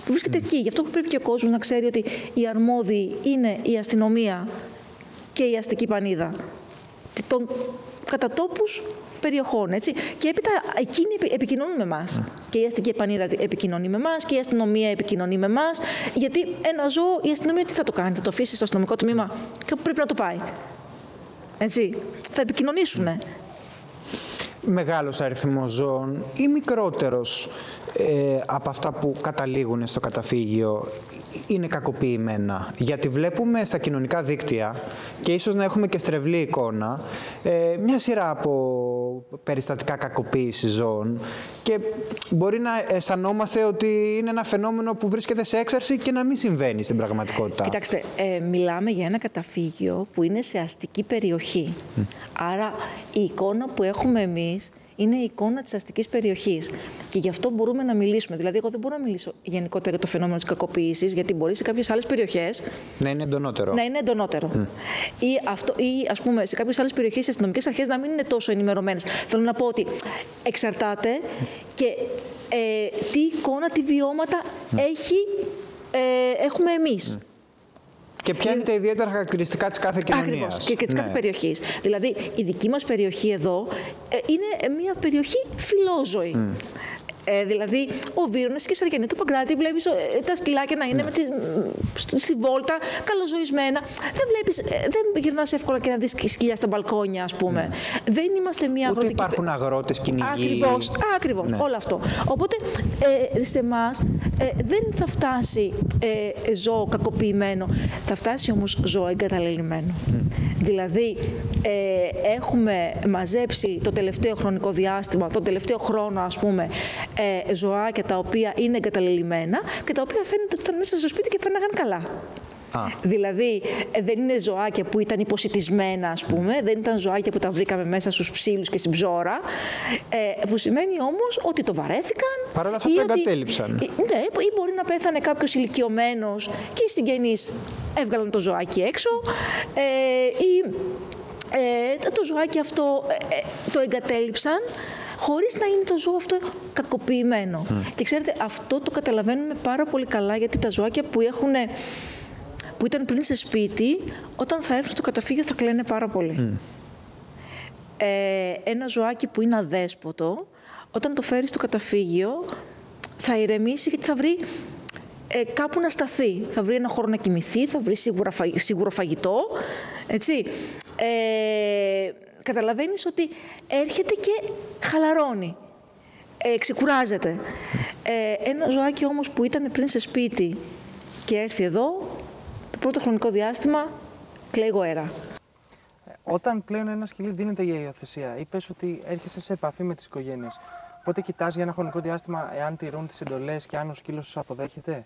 που βρίσκεται εκεί. Γι' αυτό πρέπει και ο κόσμος να ξέρει ότι οι αρμόδιοι είναι η αστυνομία και η αστική πανίδα των κατατόπους περιοχών, έτσι. Και έπειτα εκείνοι επικοινωνούν με εμάς. Και η αστική επανίδα επικοινωνεί με εμάς και η αστυνομία επικοινωνεί με εμάς. Γιατί ένα ζώο, η αστυνομία τι θα το κάνει? Θα το αφήσει στο αστυνομικό τμήμα και πρέπει να το πάει. Έτσι. Θα επικοινωνήσουνε. Μεγάλος αριθμός ζώων ή μικρότερος από αυτά που καταλήγουν στο καταφύγιο είναι κακοποιημένα? Γιατί βλέπουμε στα κοινωνικά δίκτυα, και ίσως να έχουμε και στρεβλή εικόνα, μια σειρά από περιστατικά κακοποίησης ζώων και μπορεί να αισθανόμαστε ότι είναι ένα φαινόμενο που βρίσκεται σε έξαρση και να μην συμβαίνει στην πραγματικότητα. Κοιτάξτε, μιλάμε για ένα καταφύγιο που είναι σε αστική περιοχή. Άρα η εικόνα που έχουμε εμείς είναι η εικόνα της αστικής περιοχής. Και γι' αυτό μπορούμε να μιλήσουμε. Δηλαδή, εγώ δεν μπορώ να μιλήσω γενικότερα για το φαινόμενο της κακοποίησης, γιατί μπορεί σε κάποιες άλλες περιοχές να είναι εντονότερο. Ή ας πούμε, σε κάποιες άλλες περιοχές οι αστυνομικές αρχές να μην είναι τόσο ενημερωμένες. Θέλω να πω ότι εξαρτάται και τι εικόνα, τι βιώματα έχουμε εμείς. Και ποια είναι τα ιδιαίτερα χαρακτηριστικά της κάθε κοινωνίας. Ακριβώς, και της κάθε περιοχής. Δηλαδή, η δική μας περιοχή εδώ είναι μια περιοχή φιλόζωη. Δηλαδή, ο Βύρωνας και η Σαργιανή του Παγκράτη, βλέπεις τα σκυλάκια να είναι στη βόλτα, καλοζωισμένα. Δεν γυρνάς εύκολα και να δεις σκυλιά στα μπαλκόνια, ας πούμε. Δεν είμαστε μια αγροτική. Ούτε υπάρχουν αγρότες, κυνηγοί. Ακριβώς, όλο αυτό. Οπότε, σε εμάς δεν θα φτάσει ζώο κακοποιημένο, θα φτάσει όμως ζώο εγκαταλελειμμένο. Δηλαδή, έχουμε μαζέψει το τελευταίο χρονικό διάστημα, τον τελευταίο χρόνο, ας πούμε, ζωάκια τα οποία είναι εγκαταλελειμμένα και τα οποία φαίνεται ότι ήταν μέσα στο σπίτι και φαίναγαν καλά. Δηλαδή, δεν είναι ζωάκια που ήταν υποσιτισμένα, ας πούμε, δεν ήταν ζωάκια που τα βρήκαμε μέσα στους ψήλους και στην ψώρα, που σημαίνει όμως ότι το βαρέθηκαν. Παρ' όλα αυτά το εγκατέλειψαν. Ναι, ή μπορεί να πέθανε κάποιος ηλικιωμένος και οι συγγενείς έβγαλαν το ζωάκι έξω, ή το ζωάκι αυτό το εγκατέλειψαν χωρίς να είναι το ζώο αυτό κακοποιημένο. Και ξέρετε, αυτό το καταλαβαίνουμε πάρα πολύ καλά, γιατί τα ζωάκια που ήταν πριν σε σπίτι, όταν θα έρθουν στο καταφύγιο θα κλαίνε πάρα πολύ. Ένα ζωάκι που είναι αδέσποτο, όταν το φέρει στο καταφύγιο, θα ηρεμήσει, γιατί θα βρει κάπου να σταθεί. Θα βρει ένα χώρο να κοιμηθεί, θα βρει σίγουρο φαγητό, έτσι. Καταλαβαίνεις ότι έρχεται και χαλαρώνει, ξεκουράζεται. Ένα ζωάκι όμως που ήταν πριν σε σπίτι και έρθει εδώ, το πρώτο χρονικό διάστημα κλαίει γοέρα. Όταν πλέον ένα σκυλί δίνεται για υιοθεσία, είπες ότι έρχεσαι σε επαφή με τις οικογένειες. Πότε κοιτάς για ένα χρονικό διάστημα εάν τηρούν τις εντολές και αν ο σκύλος τους αποδέχεται?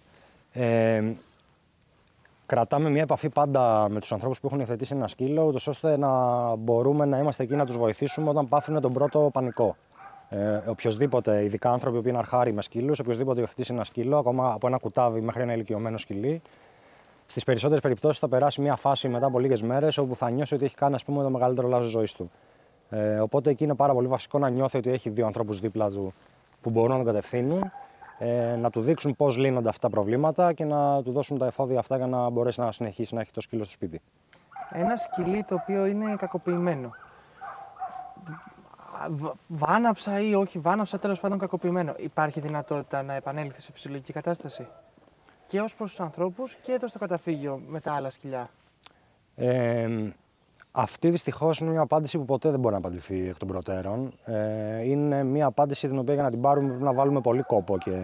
Κρατάμε μια επαφή πάντα με τους ανθρώπους που έχουν υιοθετήσει ένα σκύλο, ούτως ώστε να μπορούμε να είμαστε εκεί να τους βοηθήσουμε όταν πάθουν τον πρώτο πανικό. Οποιοςδήποτε, ειδικά άνθρωποι που είναι αρχάροι με σκύλους, οποιοςδήποτε υιοθετήσει ένα σκύλο, ακόμα από ένα κουτάβι μέχρι ένα ηλικιωμένο σκυλί, στις περισσότερες περιπτώσεις θα περάσει μια φάση μετά από λίγες μέρες όπου θα νιώσει ότι έχει κάνει, ας πούμε, το μεγαλύτερο λάθος της ζωής του. Οπότε εκεί είναι πάρα πολύ βασικό να νιώθει ότι έχει δύο ανθρώπους δίπλα του που μπορούν να τον κατευθύνουν, να του δείξουν πώς λύνονται αυτά τα προβλήματα και να του δώσουν τα εφόδια αυτά για να μπορέσει να συνεχίσει να έχει το σκύλο στο σπίτι. Ένα σκυλί το οποίο είναι κακοποιημένο, βάναυσα ή όχι βάναυσα, τέλος πάντων κακοποιημένο, υπάρχει δυνατότητα να επανέλθει σε φυσιολογική κατάσταση και ως προς τους ανθρώπους και εδώ στο καταφύγιο με τα άλλα σκυλιά? Αυτή δυστυχώς είναι μια απάντηση που ποτέ δεν μπορεί να απαντηθεί εκ των προτέρων. Είναι μια απάντηση την οποία για να την πάρουμε πρέπει να βάλουμε πολύ κόπο και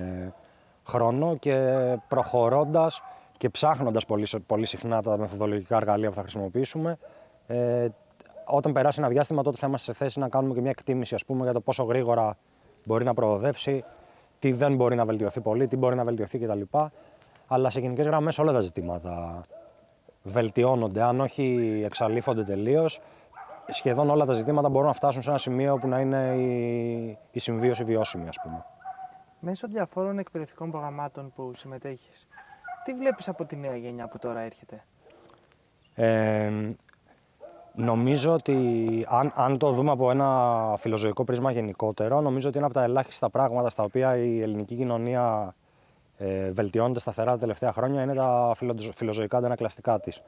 χρόνο, και προχωρώντας και ψάχνοντας πολύ συχνά τα μεθοδολογικά εργαλεία που θα χρησιμοποιήσουμε. Όταν περάσει ένα διάστημα, τότε θα είμαστε σε θέση να κάνουμε και μια εκτίμηση, ας πούμε, για το πόσο γρήγορα μπορεί να προοδεύσει, τι δεν μπορεί να βελτιωθεί πολύ, τι μπορεί να βελτιωθεί κτλ. Αλλά σε γενικές γραμμές όλα τα ζητήματα βελτιώνονται, αν όχι εξαλείφονται τελείως. Σχεδόν όλα τα ζητήματα μπορούν να φτάσουν σε ένα σημείο που να είναι η συμβίωση βιώσιμη, ας πούμε. Μέσω διαφόρων εκπαιδευτικών προγραμμάτων που συμμετέχεις, τι βλέπεις από τη νέα γενιά που τώρα έρχεται? Νομίζω ότι αν το δούμε από ένα φιλοζωικό πρίσμα γενικότερο, νομίζω ότι ένα από τα ελάχιστα πράγματα στα οποία η ελληνική κοινωνία βελτιώνεται σταθερά τα τελευταία χρόνια είναι τα φιλοζωικά αντανακλαστικά της.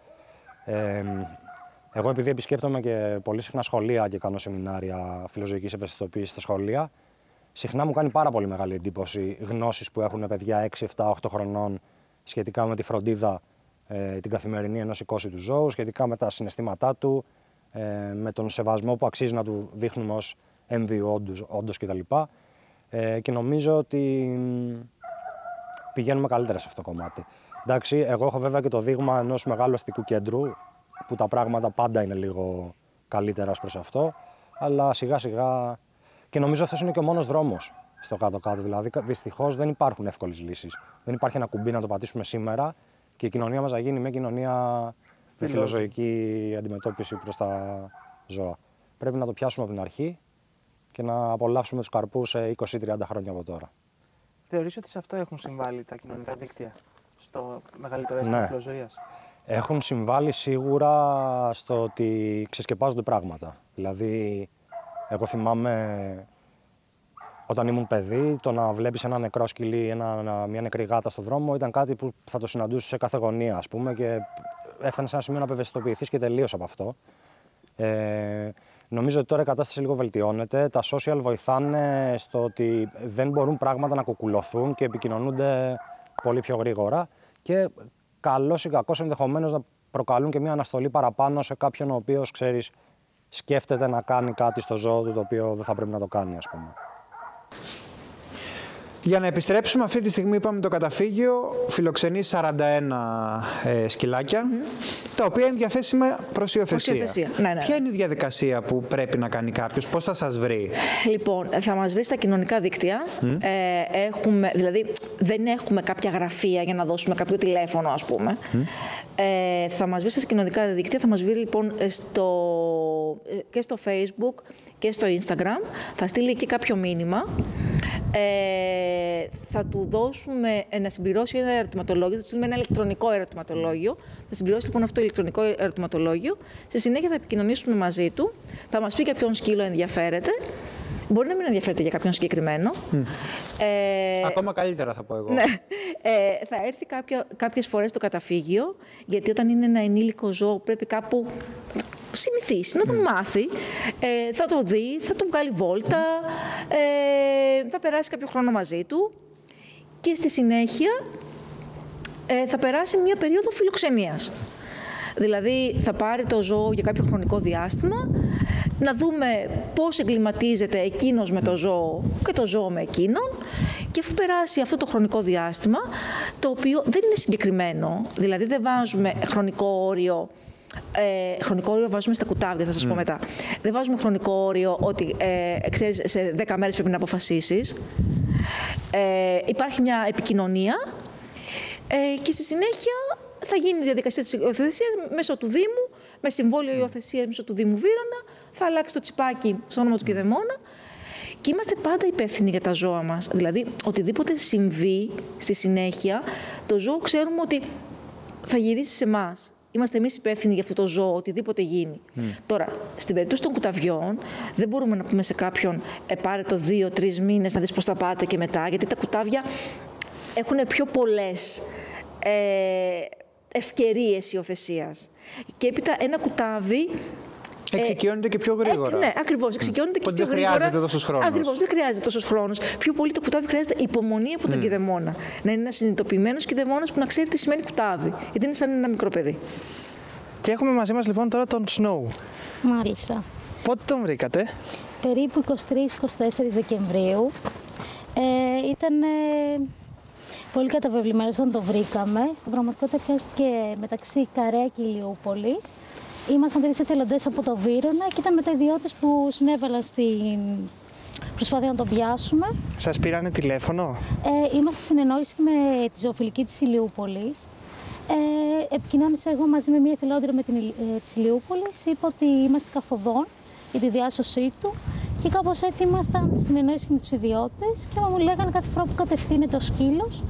Εγώ, επειδή επισκέπτομαι και πολύ συχνά σχολεία και κάνω σεμινάρια φιλοζωικής ευαισθητοποίησης στα σχολεία, συχνά μου κάνει πάρα πολύ μεγάλη εντύπωση γνώσεις που έχουν παιδιά 6, 7, 8 χρονών σχετικά με τη φροντίδα την καθημερινή ενός οικόσιτου ζώου, σχετικά με τα συναισθήματά του, με τον σεβασμό που αξίζει να του δείχνουμε ως έμβιου όντως κτλ. Και νομίζω ότι πηγαίνουμε καλύτερα σε αυτό το κομμάτι. Εντάξει, εγώ έχω βέβαια και το δείγμα ενός μεγάλου αστικού κέντρου, που τα πράγματα πάντα είναι λίγο καλύτερα προς αυτό, αλλά σιγά σιγά. Και νομίζω αυτός είναι και ο μόνος δρόμος στο κάτω-κάτω. Δηλαδή, δυστυχώς δεν υπάρχουν εύκολες λύσεις. Δεν υπάρχει ένα κουμπί να το πατήσουμε σήμερα και η κοινωνία μας να γίνει μια κοινωνία με φιλοζωική αντιμετώπιση προς τα ζώα. Πρέπει να το πιάσουμε από την αρχή και να απολαύσουμε τους καρπούς σε 20-30 χρόνια από τώρα. Θεωρείς ότι σε αυτό έχουν συμβάλει τα κοινωνικά δίκτυα, στο μεγαλύτερο αίσθημα φιλοζωίας? Έχουν συμβάλει σίγουρα στο ότι ξεσκεπάζονται πράγματα. Δηλαδή, εγώ θυμάμαι όταν ήμουν παιδί, το να βλέπεις ένα νεκρό σκυλί, μια νεκρή γάτα στο δρόμο ήταν κάτι που θα το συναντούσες σε κάθε γωνία, ας πούμε, και έφτανε σε ένα σημείο να απευαισθητοποιηθείς και τελείως από αυτό. Νομίζω ότι τώρα η κατάσταση λίγο βελτιώνεται. Τα social βοηθάνε στο ότι δεν μπορούν πράγματα να κουκουλωθούν και επικοινωνούνται πολύ πιο γρήγορα. Και καλώς ή κακώς ενδεχομένως να προκαλούν και μια αναστολή παραπάνω σε κάποιον ο οποίος, ξέρεις, σκέφτεται να κάνει κάτι στο ζώο του το οποίο δεν θα πρέπει να το κάνει, ας πούμε. Για να επιστρέψουμε, αυτή τη στιγμή είπαμε το καταφύγιο φιλοξενεί 41 σκυλάκια, τα οποία είναι διαθέσιμα προς υιοθεσία. Ναι. Ποια είναι η διαδικασία που πρέπει να κάνει κάποιος, πώς θα σας βρει? Λοιπόν, θα μας βρει στα κοινωνικά δίκτυα. Δηλαδή, δεν έχουμε κάποια γραφεία για να δώσουμε κάποιο τηλέφωνο, ας πούμε. Θα μας βρει στα κοινωνικά δίκτυα, θα μας βρει λοιπόν και στο Facebook και στο Instagram. Θα στείλει εκεί κάποιο μήνυμα. Θα του δώσουμε να συμπληρώσει ένα ερωτηματολόγιο, θα του στείλουμε ένα ηλεκτρονικό ερωτηματολόγιο. Θα συμπληρώσει λοιπόν αυτό το ηλεκτρονικό ερωτηματολόγιο. Στη συνέχεια θα επικοινωνήσουμε μαζί του, θα μας πει για ποιον σκύλο ενδιαφέρεται. Μπορεί να μην ενδιαφέρεται για κάποιον συγκεκριμένο. Ακόμα καλύτερα θα πω εγώ. Ναι. Θα έρθει κάποιες φορές στο καταφύγιο, γιατί όταν είναι ένα ενήλικο ζώο πρέπει κάπου συνηθίσει, να τον μάθει. Θα το δει, θα τον βγάλει βόλτα, θα περάσει κάποιο χρόνο μαζί του και στη συνέχεια θα περάσει μια περίοδο φιλοξενίας. Δηλαδή θα πάρει το ζώο για κάποιο χρονικό διάστημα, να δούμε πώς εγκληματίζεται εκείνος με το ζώο και το ζώο με εκείνον, και αφού περάσει αυτό το χρονικό διάστημα, το οποίο δεν είναι συγκεκριμένο, δηλαδή δεν βάζουμε χρονικό όριο. Χρονικό όριο βάζουμε στα κουτάβια, θα σας πω μετά. Δεν βάζουμε χρονικό όριο ότι ξέρεις, σε 10 μέρες πρέπει να αποφασίσεις. Υπάρχει μια επικοινωνία και στη συνέχεια θα γίνει η διαδικασία της υιοθεσίας μέσω του Δήμου, με συμβόλαιο υιοθεσίας μέσω του Δήμου Βύρωνα, θα αλλάξει το τσιπάκι στο όνομα του κηδεμόνα και είμαστε πάντα υπεύθυνοι για τα ζώα μας. Δηλαδή, οτιδήποτε συμβεί στη συνέχεια, το ζώο ξέρουμε ότι θα γυρίσει σε εμάς. Είμαστε εμείς υπεύθυνοι για αυτό το ζώο, οτιδήποτε γίνει. Τώρα, στην περίπτωση των κουταβιών, δεν μπορούμε να πούμε σε κάποιον πάρε το 2-3 μήνες να δεις πώς θα πάτε και μετά, γιατί τα κουτάβια έχουν πιο πολλές ευκαιρίες υιοθεσίας. Και έπειτα ένα κουτάβι εξοικειώνεται και πιο γρήγορα. Ναι, ακριβώς. Εξοικειώνεται και πιο γρήγορα. Δεν χρειάζεται τόσος χρόνος. Ακριβώς, δεν χρειάζεται τόσος χρόνος. Πιο πολύ το κουτάβι χρειάζεται υπομονή από τον κηδεμόνα. Να είναι ένας συνειδητοποιημένος κηδεμόνας που να ξέρει τι σημαίνει κουτάβι. Γιατί είναι σαν ένα μικρό παιδί. Και έχουμε μαζί μας λοιπόν τώρα τον Snow. Μάλιστα. Πότε τον βρήκατε? Περίπου 23-24 Δεκεμβρίου. Ήταν πολύ καταβεβλημένος όταν το βρήκαμε. Στην πραγματικότητα πιάστηκε μεταξύ Καρέα και Ηλιούπολης. Ήμασταν 3 εθελοντές από το Βύρωνα και ήταν μετά ιδιώτες που συνέβαλαν στην προσπάθεια να τον πιάσουμε. Σας πήρανε τηλέφωνο? Είμαστε συνεννόηση με τη ζωοφιλική της Ηλιούπολης. Επικοινώνησα εγώ μαζί με μία εθελόντρια της Ηλιούπολης. Είπα ότι είμαστε καθοδόν για τη διάσωσή του και κάπως έτσι ήμασταν στη συνεννόηση με τους ιδιώτες και μου λέγανε κάθε φορά που κατευθύνεται ο σκύλος.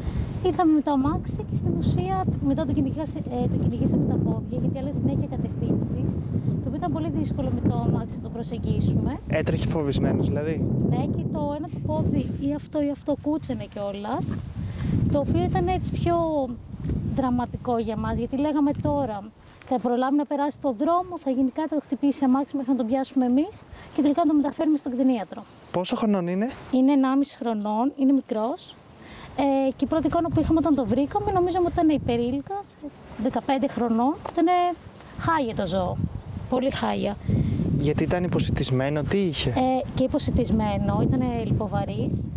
Ήρθαμε με το αμάξι και στην ουσία μετά το κυνηγήσαμε τα πόδια, γιατί άλλα συνέχεια κατευθύνσεις, το οποίο ήταν πολύ δύσκολο με το αμάξι να το προσεγγίσουμε. Έτρεχε φοβισμένος δηλαδή? Ναι, και το ένα του πόδι ή αυτό κούτσενε κιόλας, το οποίο ήταν έτσι πιο δραματικό για μας, γιατί λέγαμε τώρα θα προλάβει να περάσει τον δρόμο, θα γίνει κάτι, θα χτυπήσει αμάξι μέχρι να τον πιάσουμε εμείς και τελικά να τον μεταφέρουμε στον κτηνίατρο. Πόσο χρονών είναι? Είναι 1,5 χρονών, είναι μικρός. Και η πρώτη εικόνα που είχαμε όταν το βρήκαμε, νομίζαμε ότι ήταν υπερήλικας, 15 χρονών. Ήταν χάγια το ζώο, πολύ χάγια. Γιατί ήταν υποσιτισμένο, τι είχε? Και υποσιτισμένο, ήταν λιποβαρής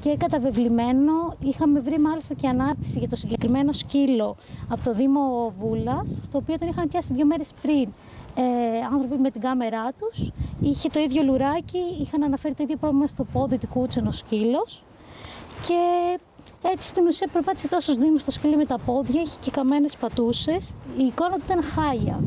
και καταβεβλημένο. Είχαμε βρει μάλιστα και ανάρτηση για το συγκεκριμένο σκύλο από το Δήμο Βούλας, το οποίο τον είχαν πιάσει 2 μέρες πριν άνθρωποι με την κάμερά τους. Είχε το ίδιο λουράκι, είχαν αναφέρει το ίδιο πρόβλημα στο πόδι του κούτσενο σκύλος. Και έτσι στην ουσία περπάτησε τόσους δήμους στο σκύλο με τα πόδια, είχε και καμένες πατούσες. Η εικόνα του ήταν χάλια.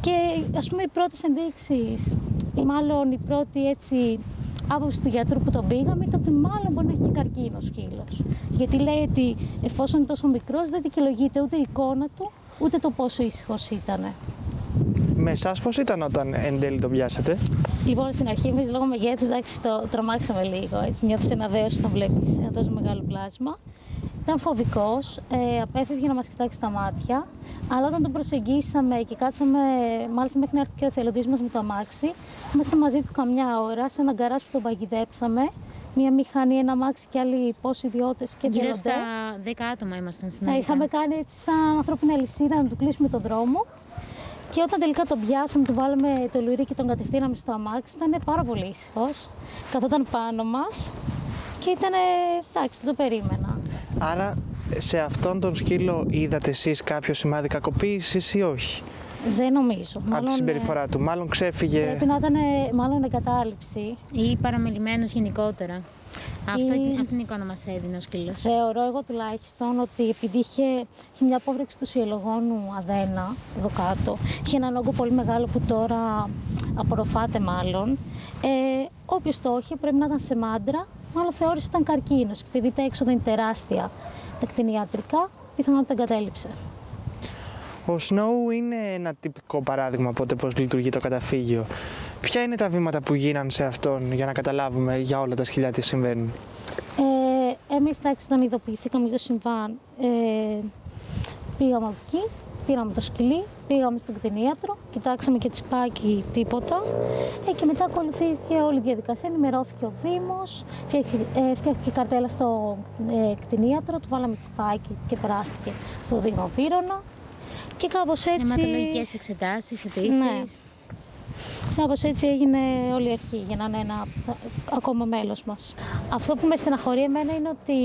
Και ας πούμε οι πρώτες ενδείξεις, ή μάλλον η πρώτη έτσι άποψη του γιατρού που τον πήγαμε ήταν ότι μάλλον μπορεί να έχει και καρκίνο ο σκύλος. Γιατί λέει ότι εφόσον είναι τόσο μικρός δεν δικαιολογείται ούτε η εικόνα του, ούτε το πόσο ήσυχος ήταν. Με εσάς πώς ήταν όταν εν τέλει τον πιάσατε? Λοιπόν, στην αρχή εμείς λόγω μεγέθους, εντάξει, το τρομάξαμε λίγο, έτσι, νιώθεις ένα δέος όταν βλέπεις ένα τόσο μεγάλο πλάσμα. Ήταν φοβικός, απέφευγε να μας κοιτάξει τα μάτια, αλλά όταν τον προσεγγίσαμε και κάτσαμε, μάλιστα μέχρι να έρθει και ο εθελοντής μας με το αμάξι, είμαστε μαζί του καμιά ώρα σε έναν γκαράζ που τον παγιδέψαμε, μία μηχανή, ένα αμάξι και άλλοι πόσοι ιδιώτες και εθελοντές. Γύρω στα 10 άτομα ήμασταν στην αρχή. Είχαμε κάνει έτσι σαν ανθρώπινη αλυσίδα να του κλείσουμε τον δρόμο. Και όταν τελικά τον πιάσαμε, του βάλαμε το λουρί και τον κατευθύναμε στο αμάξι, ήταν πάρα πολύ ήσυχος. Καθόταν πάνω μας και ήταν, εντάξει, δεν το περίμενα. Άρα σε αυτόν τον σκύλο είδατε εσείς κάποιο σημάδι κακοποίησης ή όχι? Δεν νομίζω. Από τη συμπεριφορά του, μάλλον ξέφυγε. Πρέπει να ήταν μάλλον εγκατάλειψη. Ή παραμελημένος γενικότερα. Αυτή την εικόνα μας έδινε ο σκύλος. Θεωρώ εγώ τουλάχιστον ότι επειδή είχε μια απόβρεξη του σιελογόνου αδένα εδώ κάτω, είχε έναν όγκο πολύ μεγάλο που τώρα απορροφάται μάλλον, όποιος το είχε πρέπει να ήταν σε μάντρα, μάλλον θεώρησε ότι ήταν καρκίνος. Επειδή τα έξοδα είναι τεράστια, τα κτηνιατρικά, πιθανόν τον κατέληψε. Ο Snow είναι ένα τυπικό παράδειγμα από πώς λειτουργεί το καταφύγιο. Ποια είναι τα βήματα που γίναν σε αυτόν για να καταλάβουμε για όλα τα σκυλιά τι συμβαίνουν? Εμείς όταν ειδοποιηθήκαμε για το συμβάν, πήγαμε από εκεί, πήραμε το σκυλί, πήγαμε στον κτηνίατρο, κοιτάξαμε και τσιπάκι τίποτα και μετά ακολουθήθηκε όλη η διαδικασία, ενημερώθηκε ο Δήμος, φτιάχτηκε καρτέλα στο κτηνίατρο, του βάλαμε τσιπάκι και περάστηκε στο Δήμο Βύρωνα και κάπως έτσι... Αιματολογικές εξετάσεις επίσης. Ναι. Κάπως έτσι έγινε όλη η αρχή για να είναι ένα ακόμα μέλος μας. Αυτό που με στεναχωρεί εμένα είναι ότι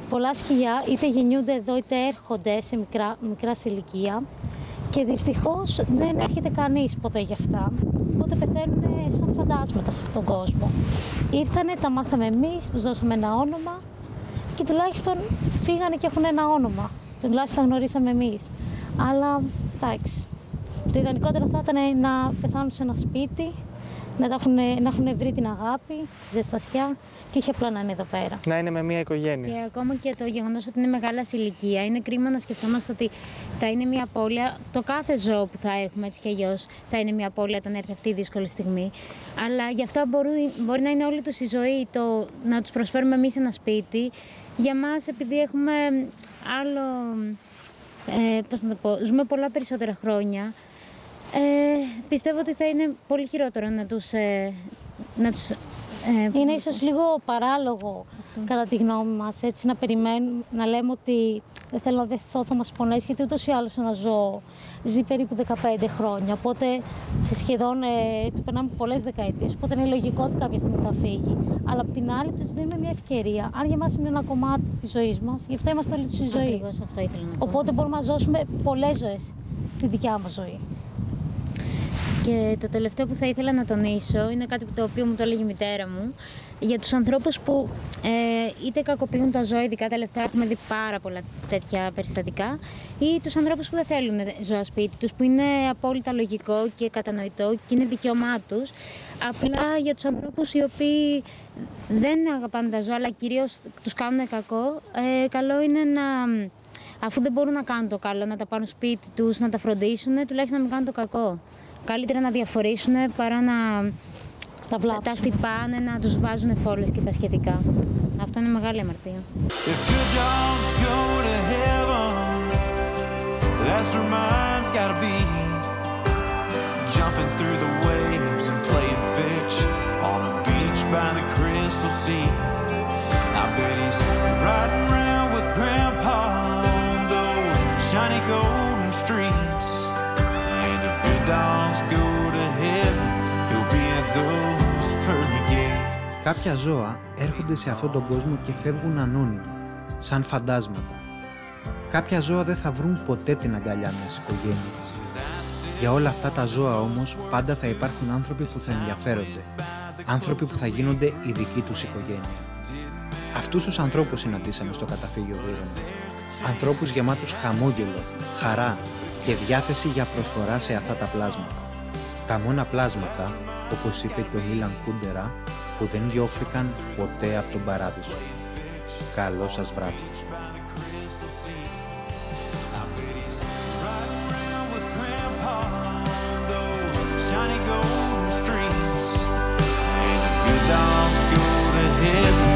πολλά σκυλιά είτε γεννιούνται εδώ είτε έρχονται σε μικρά ηλικία και δυστυχώς δεν έρχεται κανείς ποτέ για αυτά. Οπότε πεθαίνουν σαν φαντάσματα σε αυτόν τον κόσμο. Ήρθανε, τα μάθαμε εμείς, τους δώσαμε ένα όνομα και τουλάχιστον φύγανε και έχουν ένα όνομα. Τουλάχιστον τα γνωρίσαμε εμείς. Αλλά εντάξει. Το ιδανικότερο θα ήταν να πεθάνουν σε ένα σπίτι, να έχουν βρει την αγάπη, τη ζεστασιά και όχι απλά να είναι εδώ πέρα. Να είναι με μια οικογένεια. Και ακόμα και το γεγονός ότι είναι μεγάλα σε ηλικία, είναι κρίμα να σκεφτόμαστε ότι θα είναι μια απώλεια. Το κάθε ζώο που θα έχουμε έτσι κι αλλιώς θα είναι μια απώλεια όταν έρθει αυτή η δύσκολη στιγμή. Αλλά γι' αυτό μπορεί να είναι όλη τους η ζωή το να τους προσφέρουμε εμείς ένα σπίτι. Για μας, επειδή έχουμε άλλο. Πώς να το πω, ζούμε πολλά περισσότερα χρόνια. Πιστεύω ότι θα είναι πολύ χειρότερο να τους είναι ίσως λίγο παράλογο κατά τη γνώμη μας, έτσι να περιμένουμε, να λέμε ότι δεν θέλω να δεθώ, θα μας πονέσει, γιατί ούτως ή άλλως ένα ζώο ζει περίπου 15 χρόνια, οπότε σχεδόν του περνάμε πολλές δεκαετίες, οπότε είναι λογικό ότι κάποια στιγμή θα φύγει. Αλλά απ' την άλλη τους δίνουμε μια ευκαιρία, αν για μας είναι ένα κομμάτι της ζωής μας, γι' αυτό είμαστε όλοι τους στη ζωή. Ακριβώς αυτό ήθελα να πω. Οπότε μπορούμε να ζώσουμε πολλές ζωές στη δικιά μας ζωή. Και το τελευταίο που θα ήθελα να τονίσω είναι κάτι το οποίο μου το έλεγε η μητέρα μου, για τους ανθρώπους που είτε κακοποιούν τα ζώα, ειδικά τελευταία έχουμε δει πάρα πολλά τέτοια περιστατικά, ή τους ανθρώπους που δεν θέλουν ζώα σπίτι τους, που είναι απόλυτα λογικό και κατανοητό και είναι δικαίωμά τους. Απλά για τους ανθρώπους οι οποίοι δεν αγαπάνε τα ζώα, αλλά κυρίως τους κάνουν κακό, καλό είναι να, αφού δεν μπορούν να κάνουν το καλό, να τα πάρουν σπίτι τους, να τα φροντίσουν, τουλάχιστον να μην κάνουν το κακό. Καλύτερα να διαφορήσουν παρά να τα χτυπάνε, να τους βάζουν φόλες και τα σχετικά. Αυτό είναι μεγάλη αμαρτία. If good dogs go to heaven, that's where mine's gotta be. Jumping through the waves and playing fetch on a beach by the crystal sea. I bet he's riding around with Grandpa on those shiny golden streets. And if good dogs go to heaven, he'll be at those pearly gates. Κάποια ζώα έρχονται σε αυτόν τον κόσμο και φεύγουν ανώνυμα, σαν φαντάσματα. Κάποια ζώα δεν θα βρουν ποτέ την αγκαλιά μιας οικογένειας. Για όλα αυτά τα ζώα όμως πάντα θα υπάρχουν άνθρωποι που θα ενδιαφέρονται, άνθρωποι που θα γίνονται η δική τους οικογένεια. Αυτούς τους ανθρώπους συναντήσαμε στο καταφύγιο Βύρωνα. Ανθρώπους γεμάτους χαμόγελο, χαρά και διάθεση για προσφορά σε αυτά τα πλάσματα. Τα μόνα πλάσματα, όπως είπε και ο Μίλαν Κούντερα, που δεν διώχθηκαν ποτέ από τον παράδεισο. Καλό σας βράδυ. Shiny golden streets, and the good dogs go to heaven.